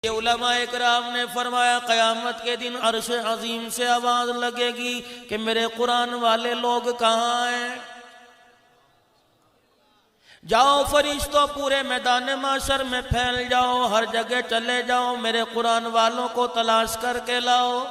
علماء اکرام نے فرمایا قیامت کے دن عرش عظیم سے آواز لگے گی کہ میرے قرآن والے لوگ کہاں ہیں؟ جاؤ فرشتوں پورے میدان محشر میں پھیل جاؤ، ہر جگہ چلے جاؤ، میرے قرآن والوں کو تلاش کر کے لاؤ۔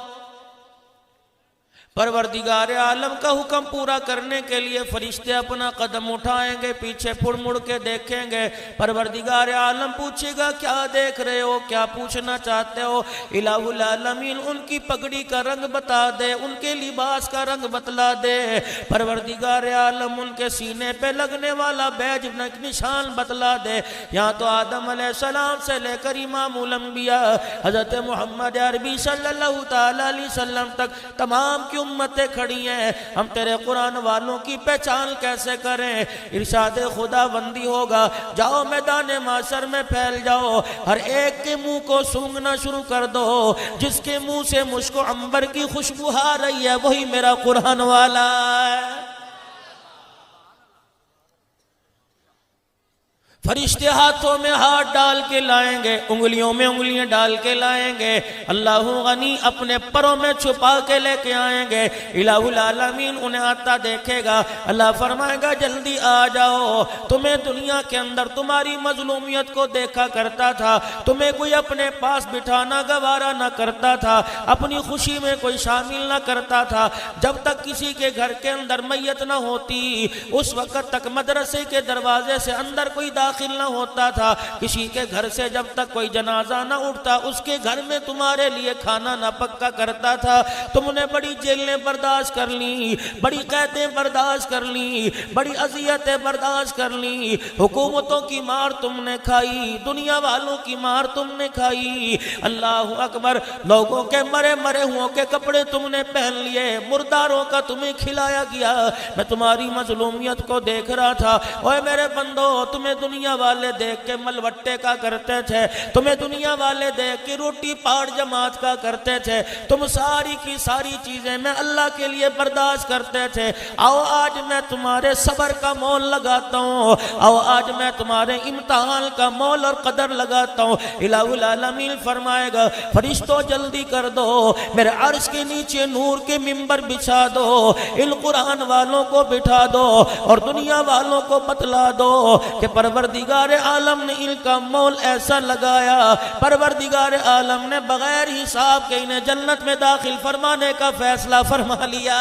پروردگار عالم کا حکم پورا کرنے کے لیے فرشتے اپنا قدم اٹھائیں گے، پیچھے پھڑ مڑ کے دیکھیں گے۔ پروردگار عالم پوچھے گا کیا دیکھ رہے ہو، کیا پوچھنا چاہتے ہو؟ الہ العالمین ان کی پگڑی کا رنگ بتا دے، ان کے لباس کا رنگ بتلا دے۔ پروردگار عالم ان کے سینے پہ لگنے والا بیج نشان بتلا دے۔ یہاں تو آدم علیہ السلام سے لے کر امام الانبیاء حضرت محمد عربی صلی اللہ تعالی علیہ وسلم تک تمام کی امتیں کھڑی ہیں، ہم تیرے قرآن والوں کی پہچان کیسے کریں؟ ارشاد خدا بندی ہوگا، جاؤ میدان محشر میں پھیل جاؤ، ہر ایک کے منہ کو سونگھنا شروع کر دو، جس کے منہ سے مشک و عنبر کی خوشبو آ رہی ہے وہی میرا قرآن والا ہے۔ فرشتے ہاتھوں میں ہاتھ ڈال کے لائیں گے، انگلیوں میں انگلیاں ڈال کے لائیں گے، اللہ غنی اپنے پروں میں چھپا کے لے کے آئیں گے۔ الہ العالمین انہیں آتا دیکھے گا، اللہ فرمائے گا جلدی آ جاؤ، تمہیں دنیا کے اندر تمہاری مظلومیت کو دیکھا کرتا تھا، تمہیں کوئی اپنے پاس بٹھانا گوارا نہ کرتا تھا، اپنی خوشی میں کوئی شامل نہ کرتا تھا۔ جب تک کسی کے گھر کے اندر میت نہ ہوتی اس وقت تک مدرسے کے دروازے سے اندر کوئی داخل نہ ہوتا تھا، کسی کے گھر سے جب تک کوئی جنازہ نہ اٹھتا اس کے گھر میں تمہارے لیے کھانا نہ پکا کرتا تھا۔ تم نے بڑی جیلیں برداشت کر لی، بڑی قیدیں برداشت کر لی، بڑی اذیتیں برداشت کر لی، حکومتوں کی مار تم نے کھائی، دنیا والوں کی مار تم نے کھائی، اللہ اکبر، لوگوں کے مرے ہوں کے کپڑے تم نے پہن لیے، مرداروں کا تمہیں کھلایا گیا۔ میں تمہاری مظلومیت کو دیکھ رہا تھا، اوے میرے بندو، تمہیں دنیا والے دیکھ کے ملوٹے کا کرتے تھے، تمہیں دنیا والے دیکھ کے روٹی پاڑ جماعت کا کرتے تھے، تم ساری کی ساری چیزیں میں اللہ کے لیے برداشت کرتے تھے۔ آؤ آج میں تمہارے صبر کا مول لگاتا ہوں، آؤ آج میں تمہارے امتحان کا مول اور قدر لگاتا ہوں۔ الہ العالمین فرمائے گا فرشتوں جلدی کر دو، میرے عرش کے نیچے نور کے ممبر بچھا دو، ان قرآن والوں کو بٹھا دو اور دنیا والوں کو بتلا دو کہ پروردگار عالم نے ان کا مول ایسا لگایا، پروردگار عالم نے بغیر حساب کے انہیں جنت میں داخل فرمانے کا فیصلہ فرما لیا۔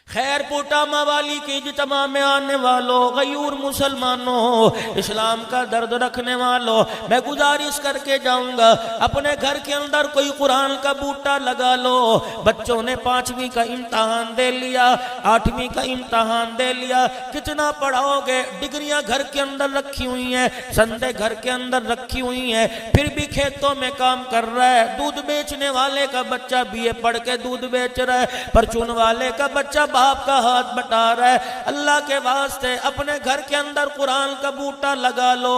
خیر پوٹا موالی کی اجتماع میں آنے والوں، غیور مسلمانوں، اسلام کا درد رکھنے والوں، میں گزارش کر کے جاؤں گا اپنے گھر کے اندر کوئی قرآن کا بوٹا لگا لو۔ بچوں نے 5ویں کا امتحان دے لیا، 8ویں کا امتحان دے لیا، کتنا پڑھاؤ گے؟ ڈگریاں گھر کے اندر رکھی ہوئی ہیں، سندے گھر کے اندر رکھی ہوئی ہیں، پھر بھی کھیتوں میں کام کر رہا ہے۔ دودھ بیچنے والے کا بچہ BA پڑھ کے دودھ بیچ رہا ہے، پرچون والے کا بچہ باپ کا ہاتھ بٹا رہا ہے۔ اللہ کے واسطے اپنے گھر کے اندر قرآن کا بوٹا لگا لو،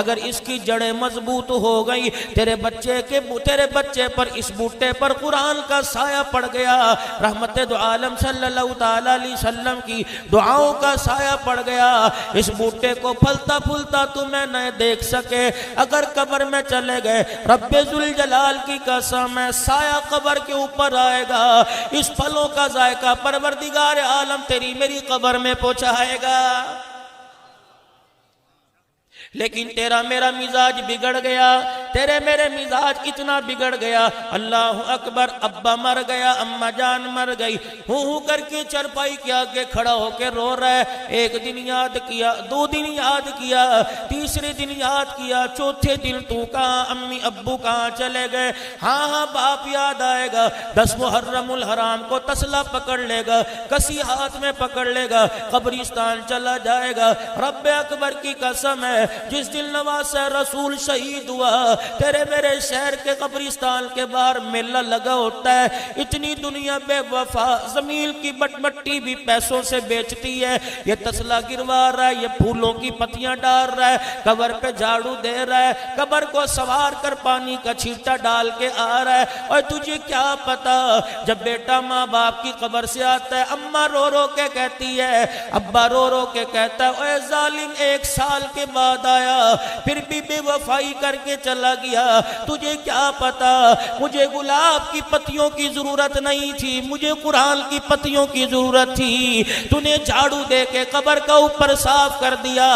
اگر اس کی جڑیں مضبوط ہو گئی، تیرے بچے پر اس بوٹے پر قرآن کا سایہ پڑ گیا، رحمت دو عالم صلی اللہ تعالی علیہ وسلم کی دعاؤں کا سایہ پڑ گیا، اس بوٹے کو پھلتا پھولتا تمہیں نہ دیکھ سکے، اگر قبر میں چلے گئے رب ذوالجلال کی قسم ہے سایہ قبر کے اوپر آئے گا، اس پھلوں کا ذائقہ پروردگار عالم تیری میری قبر میں پہنچائے گا۔ لیکن تیرا میرا مزاج بگڑ گیا، تیرے میرے مزاج اتنا بگڑ گیا، اللہ اکبر، ابا مر گیا، اماں جان مر گئی، ہوں کر کے چرپائی کے آگے کھڑا ہو کے رو رہا ہے۔ ایک دن یاد کیا، 2 دن یاد کیا، تیسرے دن یاد کیا، چوتھے دن تو کہاں، امی ابو کہاں چلے گئے؟ ہاں باپ یاد آئے گا، 10 محرم الحرام کو تسلا پکڑ لے گا، کسی ہاتھ میں پکڑ لے گا، قبرستان چلا جائے گا۔ رب اکبر کی قسم ہے، جس دن نواز رسول شہید ہوا تیرے میرے شہر کے قبرستان کے باہر میلہ لگا ہوتا ہے، اتنی دنیا بے وفا زمین کی مٹی بھی پیسوں سے بیچتی ہے، یہ تسلا گروا رہا ہے، یہ پھولوں کی پتیاں ڈال رہا ہے، قبر پہ جھاڑو دے رہا ہے، قبر کو سوار کر پانی کا چھیٹا ڈال کے آ رہا ہے، اور تجھے کیا پتا جب بیٹا ماں باپ کی قبر سے آتا ہے، اماں رو رو کے کہتی ہے، ابا رو رو کے کہتا ہے اے ظالم 1 سال کے بعد آیا پھر بھی بے وفائی کر کے چلا گیا، تجھے کیا پتا مجھے گلاب کی پتیوں کی ضرورت نہیں تھی، مجھے قرآن کی پتیوں کی ضرورت تھی، تو نے جھاڑو دے کے قبر کا اوپر صاف کر دیا،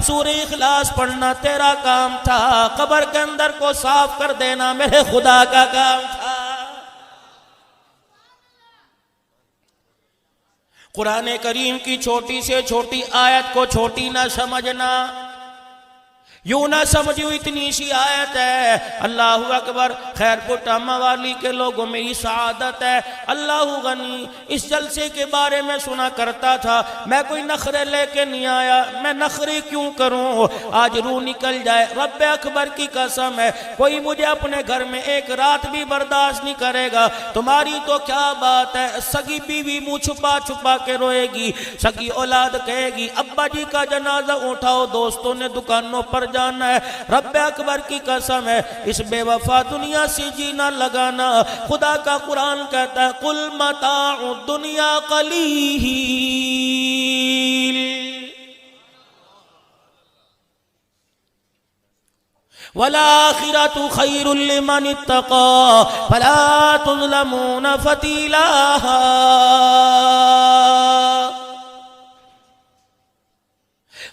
سورہ اخلاص پڑھنا تیرا کام تھا، قبر کے اندر کو صاف کر دینا میرے خدا کا کام تھا۔ قرآن کریم کی چھوٹی سے چھوٹی آیت کو چھوٹی نہ سمجھنا، یوں نہ سمجھو اتنی سی آیت ہے، اللہ اکبر، خیر پٹامہ والی کے لوگوں میری سعادت ہے، اللہ غنی اس جلسے کے بارے میں سنا کرتا تھا، میں کوئی نخرے لے کے نہیں آیا، میں نخرے کیوں کروں، آج روح نکل جائے، رب اکبر کی قسم ہے کوئی مجھے اپنے گھر میں 1 رات بھی برداشت نہیں کرے گا، تمہاری تو کیا بات ہے، سگی بیوی منہ چھپا چھپا کے روئے گی، سگی اولاد کہے گی ابا جی کا جنازہ اٹھاؤ، دوستوں نے دکانوں پر جانا ہے، رب اکبر کی قسم ہے اس بے وفا دنیا سے جینا لگانا، خدا کا قرآن کہتا ہے قل متاع الدنیا قلیل والآخرة خیر لمن اتقى فلا تظلمون فتیلا۔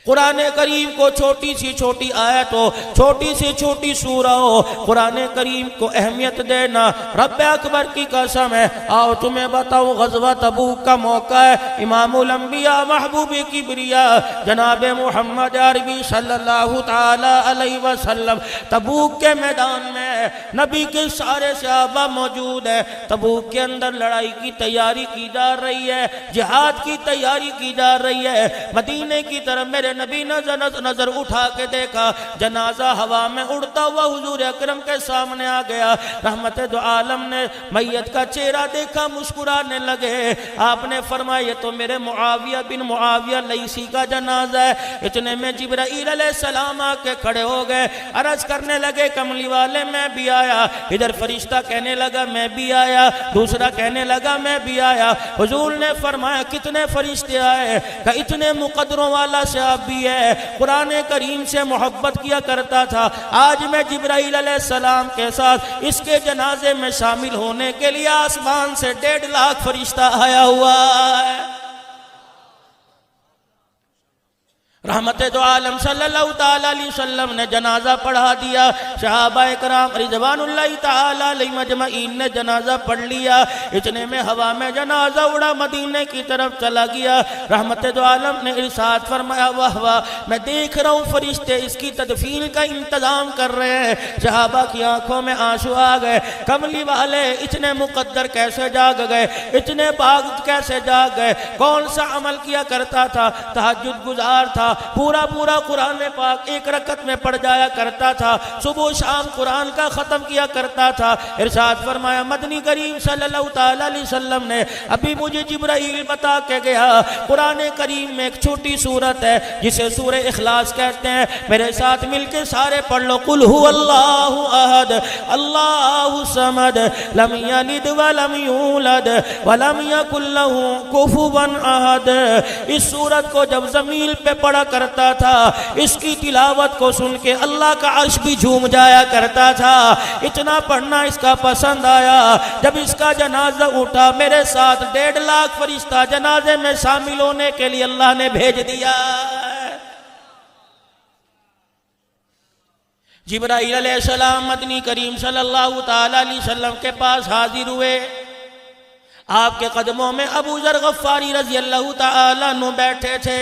قرآن کریم کو چھوٹی سی چھوٹی آیت ہو، چھوٹی سی چھوٹی سورہ ہو، قرآن کریم کو اہمیت دینا، رب اکبر کی قسم ہے۔ آؤ تمہیں بتاؤ، غزوہ تبوک کا موقع ہے، امام الانبیاء محبوب کبریا جناب محمد عربی صلی اللہ تعالی علیہ وسلم تبوک کے میدان میں، نبی کے سارے صحابہ موجود ہیں، تبوک کے اندر لڑائی کی تیاری کی جا رہی ہے، جہاد کی تیاری کی جا رہی ہے، مدینے کی طرف میرے نبی نظر اٹھا کے دیکھا، جنازہ ہوا میں اڑتا ہوا حضور اکرم کے سامنے آ گیا، رحمت دو عالم نے میت کا چہرہ دیکھا، مسکرانے لگے، آپ نے فرمایا یہ تو میرے معاویہ بن معاویہ لیسی کا جنازہ ہے، اتنے میں جبرائیل علیہ السلام آ کے کھڑے ہو گئے، عرض کرنے لگے کملی والے میں بھی آیا، ادھر فرشتہ کہنے لگا میں بھی آیا، دوسرا کہنے لگا میں بھی آیا، حضور نے فرمایا کتنے فرشتے آئے، کہ اتنے مقدروں والا سے بھی ہے، قرآن کریم سے محبت کیا کرتا تھا، آج میں جبرائیل علیہ السلام کے ساتھ اس کے جنازے میں شامل ہونے کے لیے آسمان سے 1.5 لاکھ فرشتہ آیا ہوا ہے۔ رحمت دو عالم صلی اللہ تعالیٰ علیہ وسلم نے جنازہ پڑھا دیا، صحابہ اکرام رضوان اللہ تعالیٰ علیہ مجمعین نے جنازہ پڑھ لیا، اتنے میں ہوا میں جنازہ اڑا مدینے کی طرف چلا گیا، رحمت دو عالم نے ارشاد فرمایا واہ واہ، میں دیکھ رہا ہوں فرشتے اس کی تدفین کا انتظام کر رہے ہیں، صحابہ کی آنکھوں میں آنسو آ گئے، کملی والے اتنے مقدر کیسے جاگ گئے، اتنے باغ کیسے جاگ گئے، کون سا عمل کیا کرتا تھا، تہجد گزار تھا، پورا قرآن پاک 1 رکعت میں پڑھ جایا کرتا تھا، صبح شام قرآن کا ختم کیا کرتا تھا، ارشاد فرمایا مدنی کریم صلی اللہ تعالیٰ علیہ وسلم نے ابھی مجھے جبرائیل بتا کے گیا، قرآن کریم میں ایک چھوٹی سورت ہے جسے سورہ اخلاص کہتے ہیں، میرے ساتھ مل کے سارے پڑھ لو، قل هو اللہ احد اللہ الصمد لم یلد ولم یولد ولم یکن له کفوا احد۔ اس سورت کو جب زمین پہ پڑھا کرتا تھا، اس کی تلاوت کو سن کے اللہ کا عرش بھی جھوم جایا کرتا تھا، اتنا پڑھنا اس کا پسند آیا، جب اس کا جنازہ اٹھا میرے ساتھ 1.5 لاکھ فرشتہ جنازے میں شامل ہونے کے لیے اللہ نے بھیج دیا۔ جبرائیل علیہ السلام مدنی کریم صلی اللہ تعالی علیہ وسلم کے پاس حاضر ہوئے، آپ کے قدموں میں ابو ذر غفاری رضی اللہ تعالیٰ عنہ بیٹھے تھے،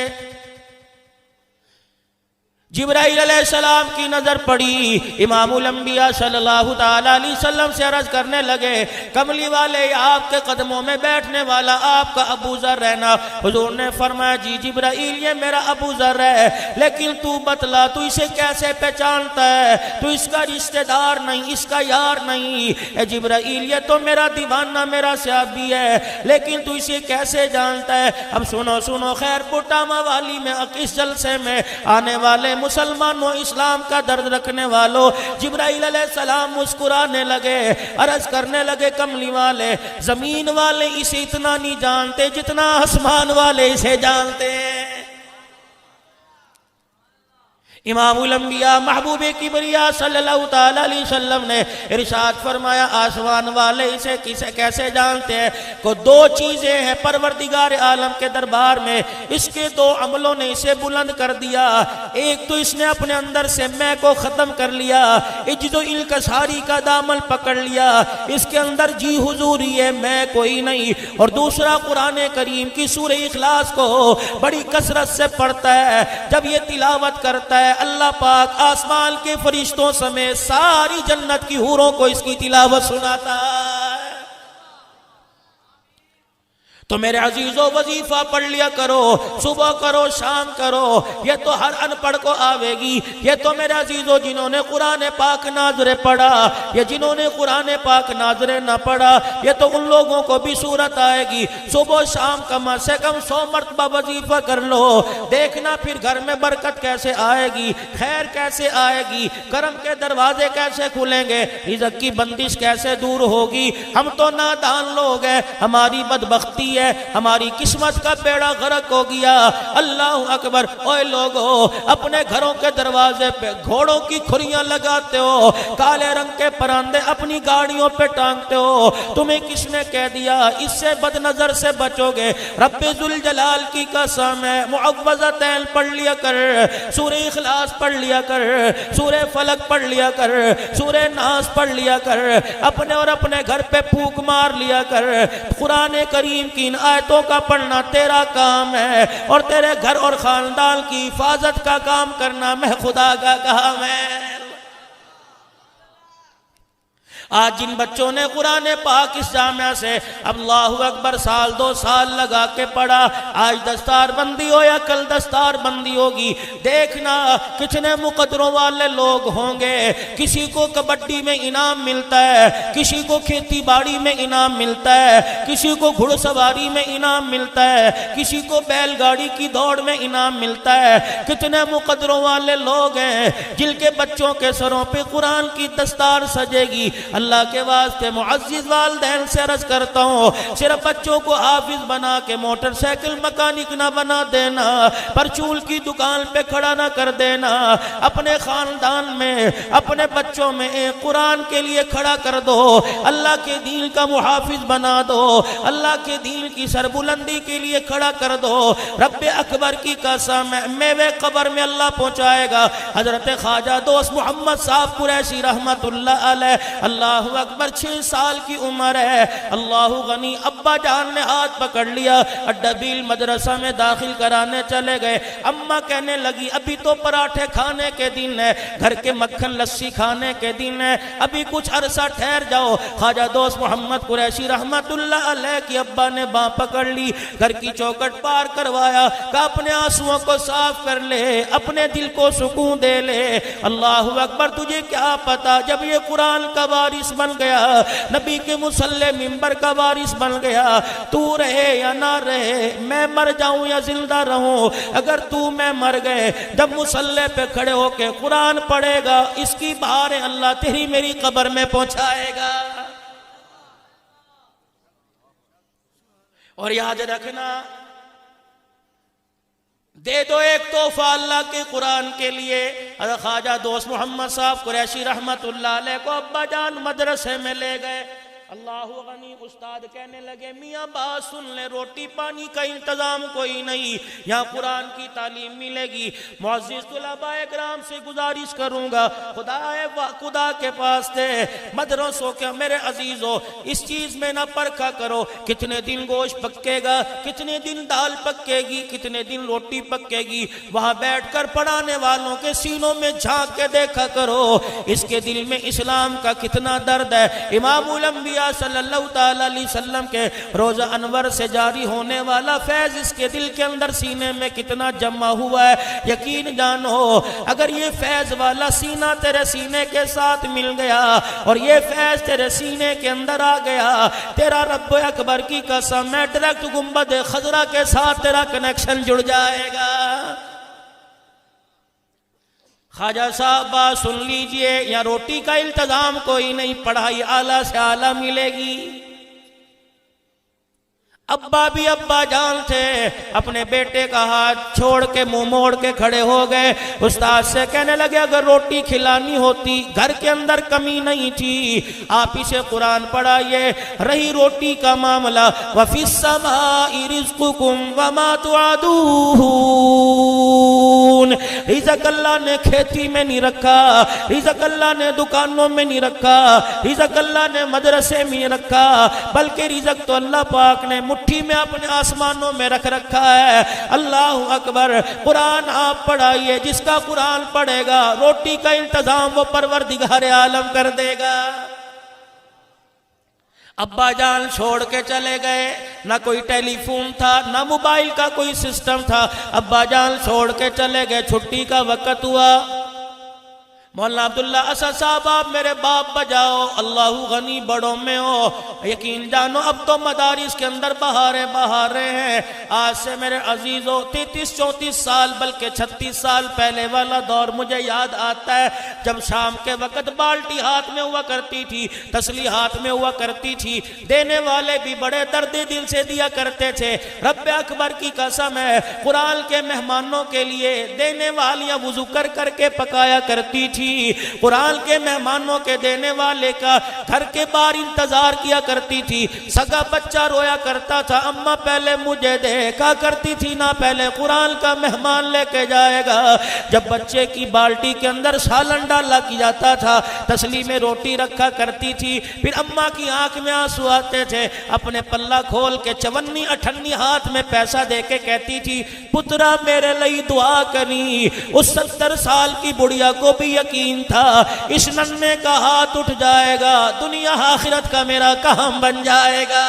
جبرائیل علیہ السلام کی نظر پڑی، امام الانبیاء صلی اللہ تعالیٰ علیہ وسلم سے عرض کرنے لگے، کملی والے آپ کے قدموں میں بیٹھنے والا آپ کا ابو ذر ہے نا؟ حضور نے فرمایا جی جبرائیل یہ میرا ابو ذر ہے، لیکن تو بتلا تو اسے کیسے پہچانتا ہے؟ تو اس کا رشتہ دار نہیں، اس کا یار نہیں۔ اے جبرائیل یہ تو میرا دیوانہ، میرا صحابی ہے، لیکن تو اسے کیسے جانتا ہے؟ اب سنو خیر پٹامہ والی میں اس جلسے میں آنے والے مسلمانوں، اسلام کا درد رکھنے والوں، جبرائیل علیہ السلام مسکرانے لگے، عرض کرنے لگے کملی والے زمین والے اسے اتنا نہیں جانتے جتنا آسمان والے اسے جانتے ہیں۔ امام الانبیاء محبوب کبریا صلی اللہ تعالیٰ علیہ وسلم نے ارشاد فرمایا آسمان والے اسے کیسے جانتے ہیں؟ کو دو چیزیں ہیں پروردگار عالم کے دربار میں، اس کے دو عملوں نے اسے بلند کر دیا۔ ایک تو اس نے اپنے اندر سے میں کو ختم کر لیا، عجز و انکساری کا دامن پکڑ لیا، اس کے اندر جی حضوری ہے، میں کوئی نہیں۔ اور دوسرا قرآن کریم کی سورہ اخلاص کو بڑی کثرت سے پڑھتا ہے، جب یہ تلاوت کرتا ہے اللہ پاک آسمان کے فرشتوں سمیت ساری جنت کی حوروں کو اس کی تلاوت سناتا ہے۔ تو میرے عزیزو وظیفہ پڑھ لیا کرو، صبح کرو شام کرو، یہ تو ہر ان پڑھ کو آوے گی۔ یہ تو میرے عزیزو جنہوں نے قرآن پاک ناظر پڑھا، یہ جنہوں نے قرآن پاک ناظر نہ پڑھا، یہ تو ان لوگوں کو بھی صورت آئے گی۔ صبح شام کم سے کم 100 مرتبہ وظیفہ کر لو، دیکھنا پھر گھر میں برکت کیسے آئے گی، خیر کیسے آئے گی، کرم کے دروازے کیسے کھلیں گے، رزق کی بندش کیسے دور ہوگی۔ ہم تو نادان لوگ ہیں، ہماری بدبختی ہے، ہماری قسمت کا بیڑا غرق ہو گیا۔ اللہ اکبر، اوے لوگو اپنے گھروں کے دروازے پہ گھوڑوں کی کھریاں لگاتے ہو، کالے رنگ کے پراندے اپنی گاڑیوں پہ ٹانگتے ہو، تمہیں کس نے کہہ دیا اس سے بد نظر سے بچو گے؟ رب ذوالجلال کی قسم ہے، معوذتین پڑھ لیا کر، سورہ اخلاص پڑھ لیا کر، سورہ فلق پڑھ لیا کر، سورہ ناس پڑھ لیا کر، اپنے اور اپنے گھر پہ پھونک مار لیا کر۔ قرآن کریم کی ان آیتوں کا پڑھنا تیرا کام ہے، اور تیرے گھر اور خاندان کی حفاظت کا کام کرنا میں خدا کا کام ہے۔ آج جن بچوں نے قرآن پاک اس جامعہ سے اللہ اکبر سال 2 سال لگا کے پڑھا، آج دستار بندی ہو یا کل دستار بندی ہوگی، دیکھنا کتنے مقدروں والے لوگ ہوں گے۔ کسی کو کبڈی میں انعام ملتا ہے، کسی کو کھیتی باڑی میں انعام ملتا ہے، کسی کو گھڑ سواری میں انعام ملتا ہے، کسی کو بیل گاڑی کی دوڑ میں انعام ملتا ہے۔ کتنے مقدروں والے لوگ ہیں جن کے بچوں کے سروں پہ قرآن کی دستار سجے گی۔ اللہ کے واسطے معزز والدین سے عرض کرتا ہوں، صرف بچوں کو حافظ بنا کے موٹر سائیکل مکانک نہ بنا دینا، پرچول کی دکان پہ کھڑا نہ کر دینا، اپنے خاندان میں اپنے بچوں میں ایک قرآن کے لیے کھڑا کر دو، اللہ کے دین کا محافظ بنا دو، اللہ کے دین کی سربلندی کے لیے کھڑا کر دو۔ رب اکبر کی قسم میوے قبر میں اللہ پہنچائے گا۔ حضرت خواجہ دوست محمد صاحب قریشی رحمت اللہ علیہ، اللہ اکبر 6 سال کی عمر ہے، اللہ غنی ابا جان نے ہاتھ پکڑ لیا، اڈبیل مدرسہ میں داخل کرانے چلے گئے۔ اماں کہنے لگی ابھی تو پراٹھے کھانے کے دن ہے، گھر کے مکھن لسی کھانے کے دن ہے، ابھی کچھ عرصہ ٹھہر جاؤ۔ خواجہ دوست محمد قریشی رحمت اللہ علیہ کی ابا نے باں پکڑ لی، گھر کی چوکٹ پار کروایا، کہا اپنے آنسوؤں کو صاف کر لے، اپنے دل کو سکون دے لے۔ اللہ اکبر، تجھے کیا پتا جب یہ قرآن کا وارث بن گیا، نبی کے مصلی منبر کا وارث بن گیا، تو رہے یا نہ رہے، میں مر جاؤں یا زندہ رہوں، اگر تو میں مر گئے جب مصلی پہ کھڑے ہو کے قرآن پڑھے گا، اس کی بہاریں اللہ تیری میری قبر میں پہنچائے گا۔ اور یاد رکھنا، دے دو ایک تحفہ اللہ کے قرآن کے لیے۔ حضرت خواجہ دوست محمد صاحب قریشی رحمت اللہ علیہ کو ابا جان مدرسے میں لے گئے، اللہ غنی استاد کہنے لگے میاں بات سن لے، روٹی پانی کا انتظام کوئی نہیں، یہاں قرآن کی تعلیم ملے گی۔ معزز طلباء کرام سے گزارش کروں گا، خدا کے پاس تھے مدرسوں کے میرے عزیزوں، اس چیز میں نہ پرکھا کرو کتنے دن گوشت پکے گا، کتنے دن دال پکے گی، کتنے دن روٹی پکے گی، وہاں بیٹھ کر پڑھانے والوں کے سینوں میں جھانک کے دیکھا کرو اس کے دل میں اسلام کا کتنا درد ہے۔ امام الانبیاء صلی اللہ تعالی علیہ وسلم کے روزہ انور سے جاری ہونے والا فیض اس کے دل کے اندر سینے میں کتنا جمع ہوا ہے۔ یقین جانو اگر یہ فیض والا سینہ تیرے سینے کے ساتھ مل گیا اور یہ فیض تیرے سینے کے اندر آ گیا، تیرا رب اکبر کی قسم ہے ڈائریکٹ گنبد خضرا کے ساتھ تیرا کنیکشن جڑ جائے گا۔ خواجہ صاحب بات سن لیجئے، یا روٹی کا التزام کوئی نہیں، پڑھائی اعلیٰ سے اعلیٰ ملے گی۔ ابا بھی ابا جان تھے، اپنے بیٹے کا ہاتھ چھوڑ کے منہ موڑ کے کھڑے ہو گئے، استاد سے کہنے لگے اگر روٹی کھلانی ہوتی، گھر کے اندر کمی نہیں تھی، آپ اسے قرآن پڑھائیے۔ رہی روٹی کا معاملہ، وَفِي السَّمَاءِ رِزْقُكُمْ وَمَا تُوعَدُونَ، رزق اللہ نے کھیتی میں نہیں رکھا، رزق اللہ نے دکانوں میں نہیں رکھا، رزق اللہ نے مدرسے میں رکھا، بلکہ رزق تو اللہ پاک نے مٹھی میں اپنے آسمانوں میں رکھ رکھا ہے۔ اللہ اکبر۔ قرآن آپ پڑھائیے، جس کا قرآن پڑھے گا روٹی کا انتظام وہ پروردگار عالم کر دے گا۔ ابا جان چھوڑ کے چلے گئے، نہ کوئی ٹیلی فون تھا، نہ موبائل کا کوئی سسٹم تھا، ابا جان چھوڑ کے چلے گئے۔ چھٹی کا وقت ہوا، مولانا عبداللہ اسد صاحب آپ میرے باپ بجاؤ، اللہ غنی بڑوں میں ہو، یقین جانو اب تو مدارس کے اندر بہارے ہیں۔ آج سے میرے عزیزوں 33-34 سال بلکہ 36 سال پہلے والا دور مجھے یاد آتا ہے، جب شام کے وقت بالٹی ہاتھ میں ہوا کرتی تھی، تسلی ہاتھ میں ہوا کرتی تھی، دینے والے بھی بڑے درد دل سے دیا کرتے تھے۔ رب اکبر کی قسم ہے، قرآن کے مہمانوں کے لیے دینے والیاں وضو کر کر کے پکایا کرتی تھی، قرآن کے مہمانوں کے دینے والے کا گھر کے باہر انتظار کیا کرتی تھی۔ سگا بچہ رویا کرتا تھا، اماں پہلے مجھے دے، کہا کرتی تھی نہ پہلے قرآن کا مہمان لے کے جائے گا۔ جب بچے کی بالٹی کے اندر سالن ڈالا کی جاتا تھا، تسلی میں روٹی رکھا کرتی تھی، پھر اماں کی آنکھ میں آنسو آتے تھے، اپنے پلہ کھول کے 54-58 ہاتھ میں پیسہ دے کے کہتی تھی پترا میرے لئی دعا کری۔ اس 70 سال کی بڑھیا کو بھی یقین تھا اس ننھے کا ہاتھ اٹھ جائے گا، دنیا آخرت کا میرا کام بن جائے گا۔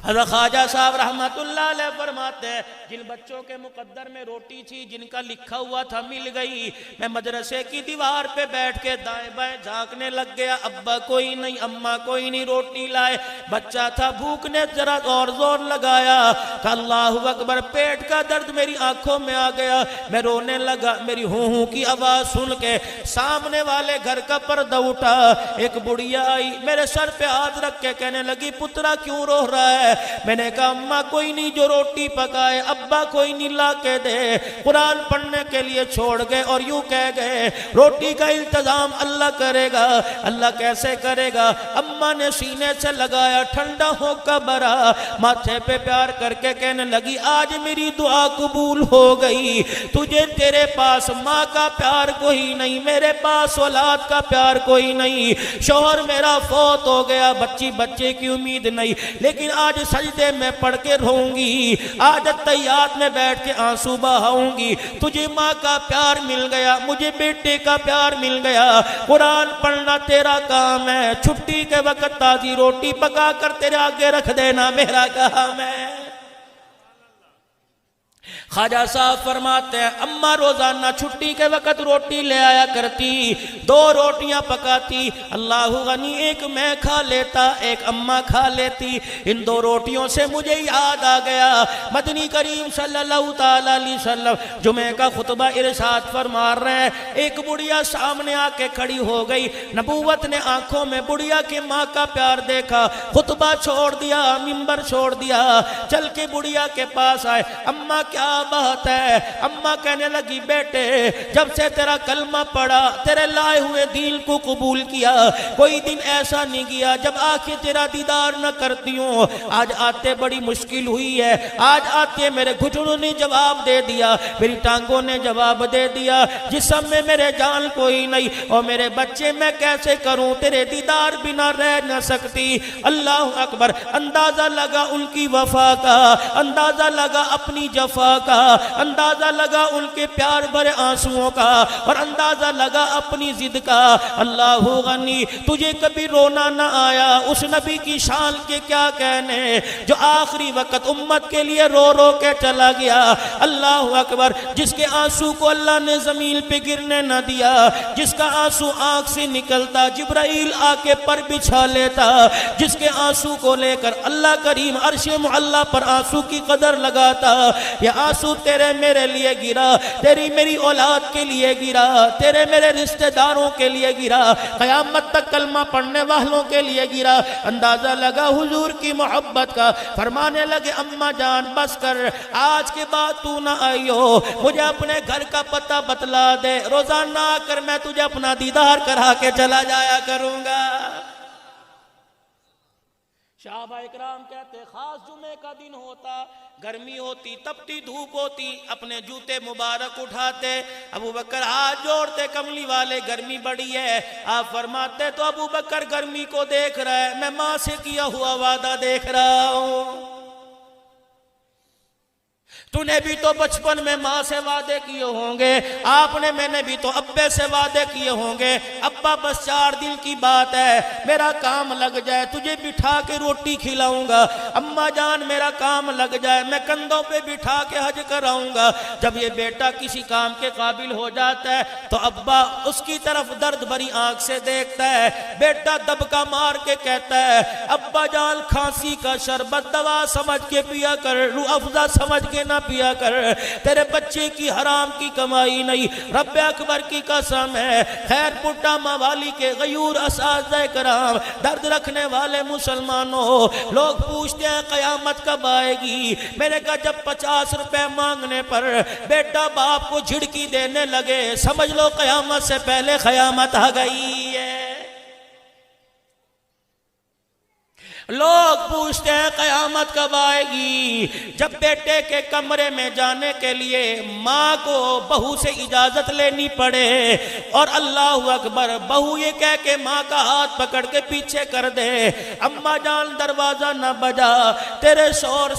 حضرت خواجہ صاحب رحمت اللہ علیہ فرماتے ہیں جن بچوں کے مقدر میں روٹی تھی، جن کا لکھا ہوا تھا مل گئی، میں مدرسے کی دیوار پہ بیٹھ کے دائیں بائیں جھانکنے لگ گیا، ابا کوئی نہیں، اماں کوئی نہیں روٹی لائے، بچہ تھا بھوک نے ذرا اور زور لگایا کہ اللہ اکبر، پیٹ کا درد میری آنکھوں میں آ گیا، میں رونے لگا، میری ہوں کی آواز سن کے سامنے والے گھر کا پردہ اٹھا، ایک بڑھیا آئی میرے سر پہ ہاتھ رکھ کے کہنے لگی پترا کیوں رو رہا ہے؟ میں نے کہا اماں کوئی نہیں جو روٹی پکائے، ابا کوئی نہیں لا کے دے، قرآن پڑھنے کے لیے چھوڑ گئے اور یوں کہہ گئے روٹی کا انتظام اللہ کرے گا۔ اللہ کیسے کرے گا؟ اماں نے سینے سے لگایا، ٹھنڈا ہو کا برا ماتھے پہ پیار کر کے کہنے لگی آج میری دعا قبول ہو گئی، تجھے تیرے پاس ماں کا پیار کوئی نہیں، میرے پاس اولاد کا پیار کوئی نہیں، شوہر میرا فوت ہو گیا، بچے کی امید نہیں، لیکن آج سجدے میں پڑھ کے رہوں گی، آج تیات میں بیٹھ کے آنسو بہاؤں گی، تجھے ماں کا پیار مل گیا، مجھے بیٹے کا پیار مل گیا، قرآن پڑھنا تیرا کام ہے، چھٹی کے وقت تازی روٹی پکا کر تیرے آگے رکھ دینا میرا کام ہے۔ خواجہ صاحب فرماتے ہیں اماں روزانہ چھٹی کے وقت روٹی لے آیا کرتی، 2 روٹیاں پکاتی، اللہ غنی ایک میں کھا لیتا، ایک اماں کھا لیتی۔ ان 2 روٹیوں سے مجھے یاد آ گیا مدنی کریم صلی اللہ تعالی علیہ وسلم جمعہ کا خطبہ ارشاد فرما رہے ہیں، ایک بڑھیا سامنے آ کے کھڑی ہو گئی، نبوت نے آنکھوں میں بڑھیا کے ماں کا پیار دیکھا، خطبہ چھوڑ دیا، منبر چھوڑ دیا، چل کے بڑھیا کے پاس آئے، اماں کیا کیا بات ہے؟ اماں کہنے لگی بیٹے جب سے تیرا کلمہ پڑھا، تیرے لائے ہوئے دین کو قبول کیا، کوئی دن ایسا نہیں گیا جب آنکھیں تیرا دیدار نہ کرتی ہوں۔ آج آتے بڑی مشکل ہوئی ہے، آج آتے میرے گھٹنوں نے جواب دے دیا، میری ٹانگوں نے جواب دے دیا، جسم میں میرے جان کوئی نہیں، اور میرے بچے میں کیسے کروں، تیرے دیدار بنا رہ نہ سکتی۔ اللہ اکبر! اندازہ لگا ان کی وفا کا، اندازہ لگا اپنی جفا کا، اندازہ لگا ان کے پیار بھرے آنسوؤں کا، اور اندازہ لگا اپنی ضد کا۔ اللہ غنی! تجھے کبھی رونا نہ آیا؟ اس نبی کی شان کے کیا کہنے جو آخری وقت امت کے لیے رو رو کے چلا گیا۔ اللہ اکبر! جس کے آنسو کو اللہ نے زمین پہ گرنے نہ دیا، جس کا آنسو آنکھ سے نکلتا جبرائیل آ کے پر بچھا لیتا، جس کے آنسو کو لے کر اللہ کریم عرش معلی پر آنسو کی قدر لگاتا۔ یہ آنسو تیرے میرے لیے گرا، تیری میری اولاد کے لیے گرا، تیرے میرے رشتہ داروں کے لیے گرا، قیامت تک کلمہ پڑھنے والوں کے لیے گرا۔ اندازہ لگا حضور کی محبت کا۔ فرمانے لگے اماں جان بس کر، آج کے بعد تو نہ آئیو، مجھے اپنے گھر کا پتہ بتلا دے، روزانہ آ کر میں تجھے اپنا دیدار کرا کے چلا جایا کروں گا۔ صحابہ اکرام کہتے خاص جمعے کا دن ہوتا، گرمی ہوتی، تپتی دھوپ ہوتی، اپنے جوتے مبارک اٹھاتے، ابو بکر ہاتھ جوڑتے، کملی والے گرمی بڑی ہے۔ آپ فرماتے تو ابو بکر گرمی کو دیکھ رہا ہے، میں ماں سے کیا ہوا وعدہ دیکھ رہا ہوں۔ تو نے بھی تو بچپن میں ماں سے وعدے کیے ہوں گے، آپ نے میں نے بھی تو ابے سے وعدے کیے ہوں گے، ابا بس 4 دن کی بات ہے، میرا کام لگ جائے تجھے بٹھا کے روٹی کھلاؤں گا، اماں جان میرا کام لگ جائے میں کندھوں پہ بٹھا کے حج کراؤں گا۔ جب یہ بیٹا کسی کام کے قابل ہو جاتا ہے تو ابا اس کی طرف درد بھری آنکھ سے دیکھتا ہے، بیٹا دبکا مار کے کہتا ہے ابا جان کھانسی کا شربت دوا سمجھ کے پیا کر، روح افزا سمجھ کے نہ پیا کر، تیرے بچے کی حرام کی کمائی نہیں، رب اکبر کی قسم ہے۔ خیر پٹا موالی کے غیور اساتذہ کرام، درد رکھنے والے مسلمانوں، لوگ پوچھتے ہیں قیامت کب آئے گی؟ میرے کہا جب 50 روپے مانگنے پر بیٹا باپ کو جھڑکی دینے لگے، سمجھ لو قیامت سے پہلے قیامت آ گئی ہے۔ لوگ پوچھتے ہیں قیامت کب آئے گی؟ جب بیٹے کے کمرے میں جانے کے لیے ماں کو بہو سے اجازت لینی پڑے، اور اللہ اکبر بہو یہ کہہ کے ماں کا ہاتھ پکڑ کے پیچھے کر دے، اماں جان دروازہ نہ بجا، تیرے شور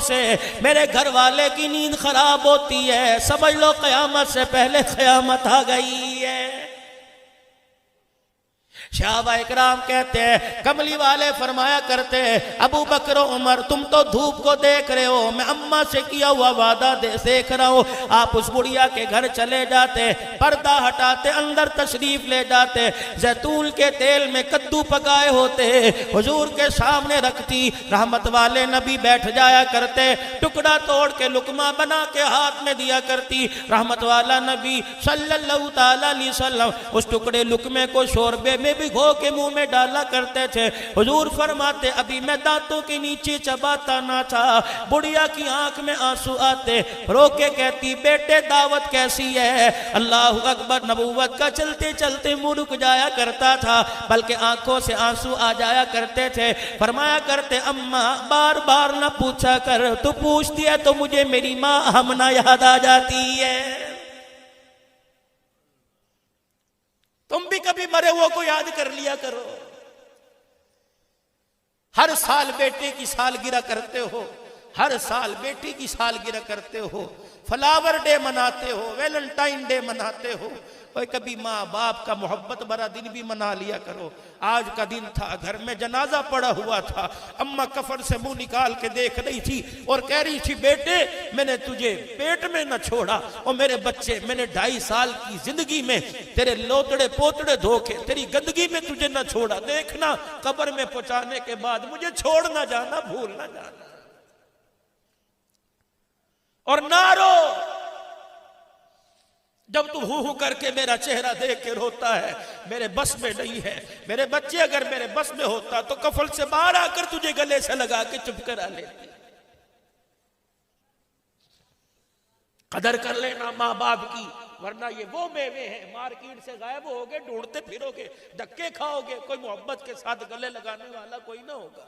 سے میرے گھر والے کی نیند خراب ہوتی ہے، سمجھ لو قیامت سے پہلے قیامت آ گئی ہے۔ صحابہ اکرام کہتے ہیں، کملی والے فرمایا کرتے ہیں ابو بکر و عمر تم تو دھوپ کو دیکھ رہے ہو، میں اماں سے کیا ہوا وعدہ دیکھ رہا ہوں۔ آپ اس بڑھیا کے گھر چلے جاتے، پردہ ہٹاتے، اندر تشریف لے جاتے، زیتون کے تیل میں کدو پکائے ہوتے، حضور کے سامنے رکھتی، رحمت والے نبی بیٹھ جایا کرتے، ٹکڑا توڑ کے لقمہ بنا کے ہاتھ میں دیا کرتی، رحمت والا نبی صلی اللہ تعالی علیہ وسلم اس ٹکڑے لقمے کو شوربے میں بھگو کے منہ میں ڈالا کرتے تھے۔ حضور فرماتے ابھی میں دانتوں کے نیچے چباتا نہ تھا، بڑھیا کی آنکھ میں آنسو آتے، رو کے کہتی بیٹے دعوت کیسی ہے؟ اللہ اکبر! نبوت کا چلتے چلتے منہ رک جایا کرتا تھا، بلکہ آنکھوں سے آنسو آ جایا کرتے تھے۔ فرمایا کرتے اماں بار بار نہ پوچھا کر، تو پوچھتی ہے تو مجھے میری ماں ہمنا یاد آ جاتی ہے۔ تم بھی کبھی مرے ہوئے کو یاد کر لیا کرو، ہر سال بیٹے کی سالگرہ کرتے ہو، ہر سال بیٹی کی سالگرہ کرتے ہو، فلاور ڈے مناتے ہو، ویلنٹائن ڈے مناتے ہو، اور کبھی ماں باپ کا محبت بھرا دن بھی منا لیا کرو۔ آج کا دن تھا، گھر میں جنازہ پڑا ہوا تھا، اماں کفن سے منہ نکال کے دیکھ رہی تھی اور کہہ رہی تھی بیٹے میں نے تجھے پیٹ میں نہ چھوڑا، اور میرے بچے میں نے 2.5 سال کی زندگی میں تیرے لوتڑے پوتڑے دھوکے تیری گندگی میں تجھے نہ چھوڑا، دیکھنا قبر میں پہنچانے کے بعد مجھے چھوڑ نہ جانا، بھول نہ جانا، اور نہ رو جب تو ہو کر کے میرا چہرہ دیکھ کے روتا ہے، میرے بس میں نہیں ہے، میرے بچے اگر میرے بس میں ہوتا تو کفن سے باہر آ کر تجھے گلے سے لگا کے چپ کرا لیتی۔ قدر کر لینا ماں باپ کی، ورنہ یہ وہ میوے ہیں مارکیٹ سے غائب ہوگے، ڈھونڈتے پھرو گے، دھکے کھاؤ گے، کوئی محبت کے ساتھ گلے لگانے والا کوئی نہ ہوگا۔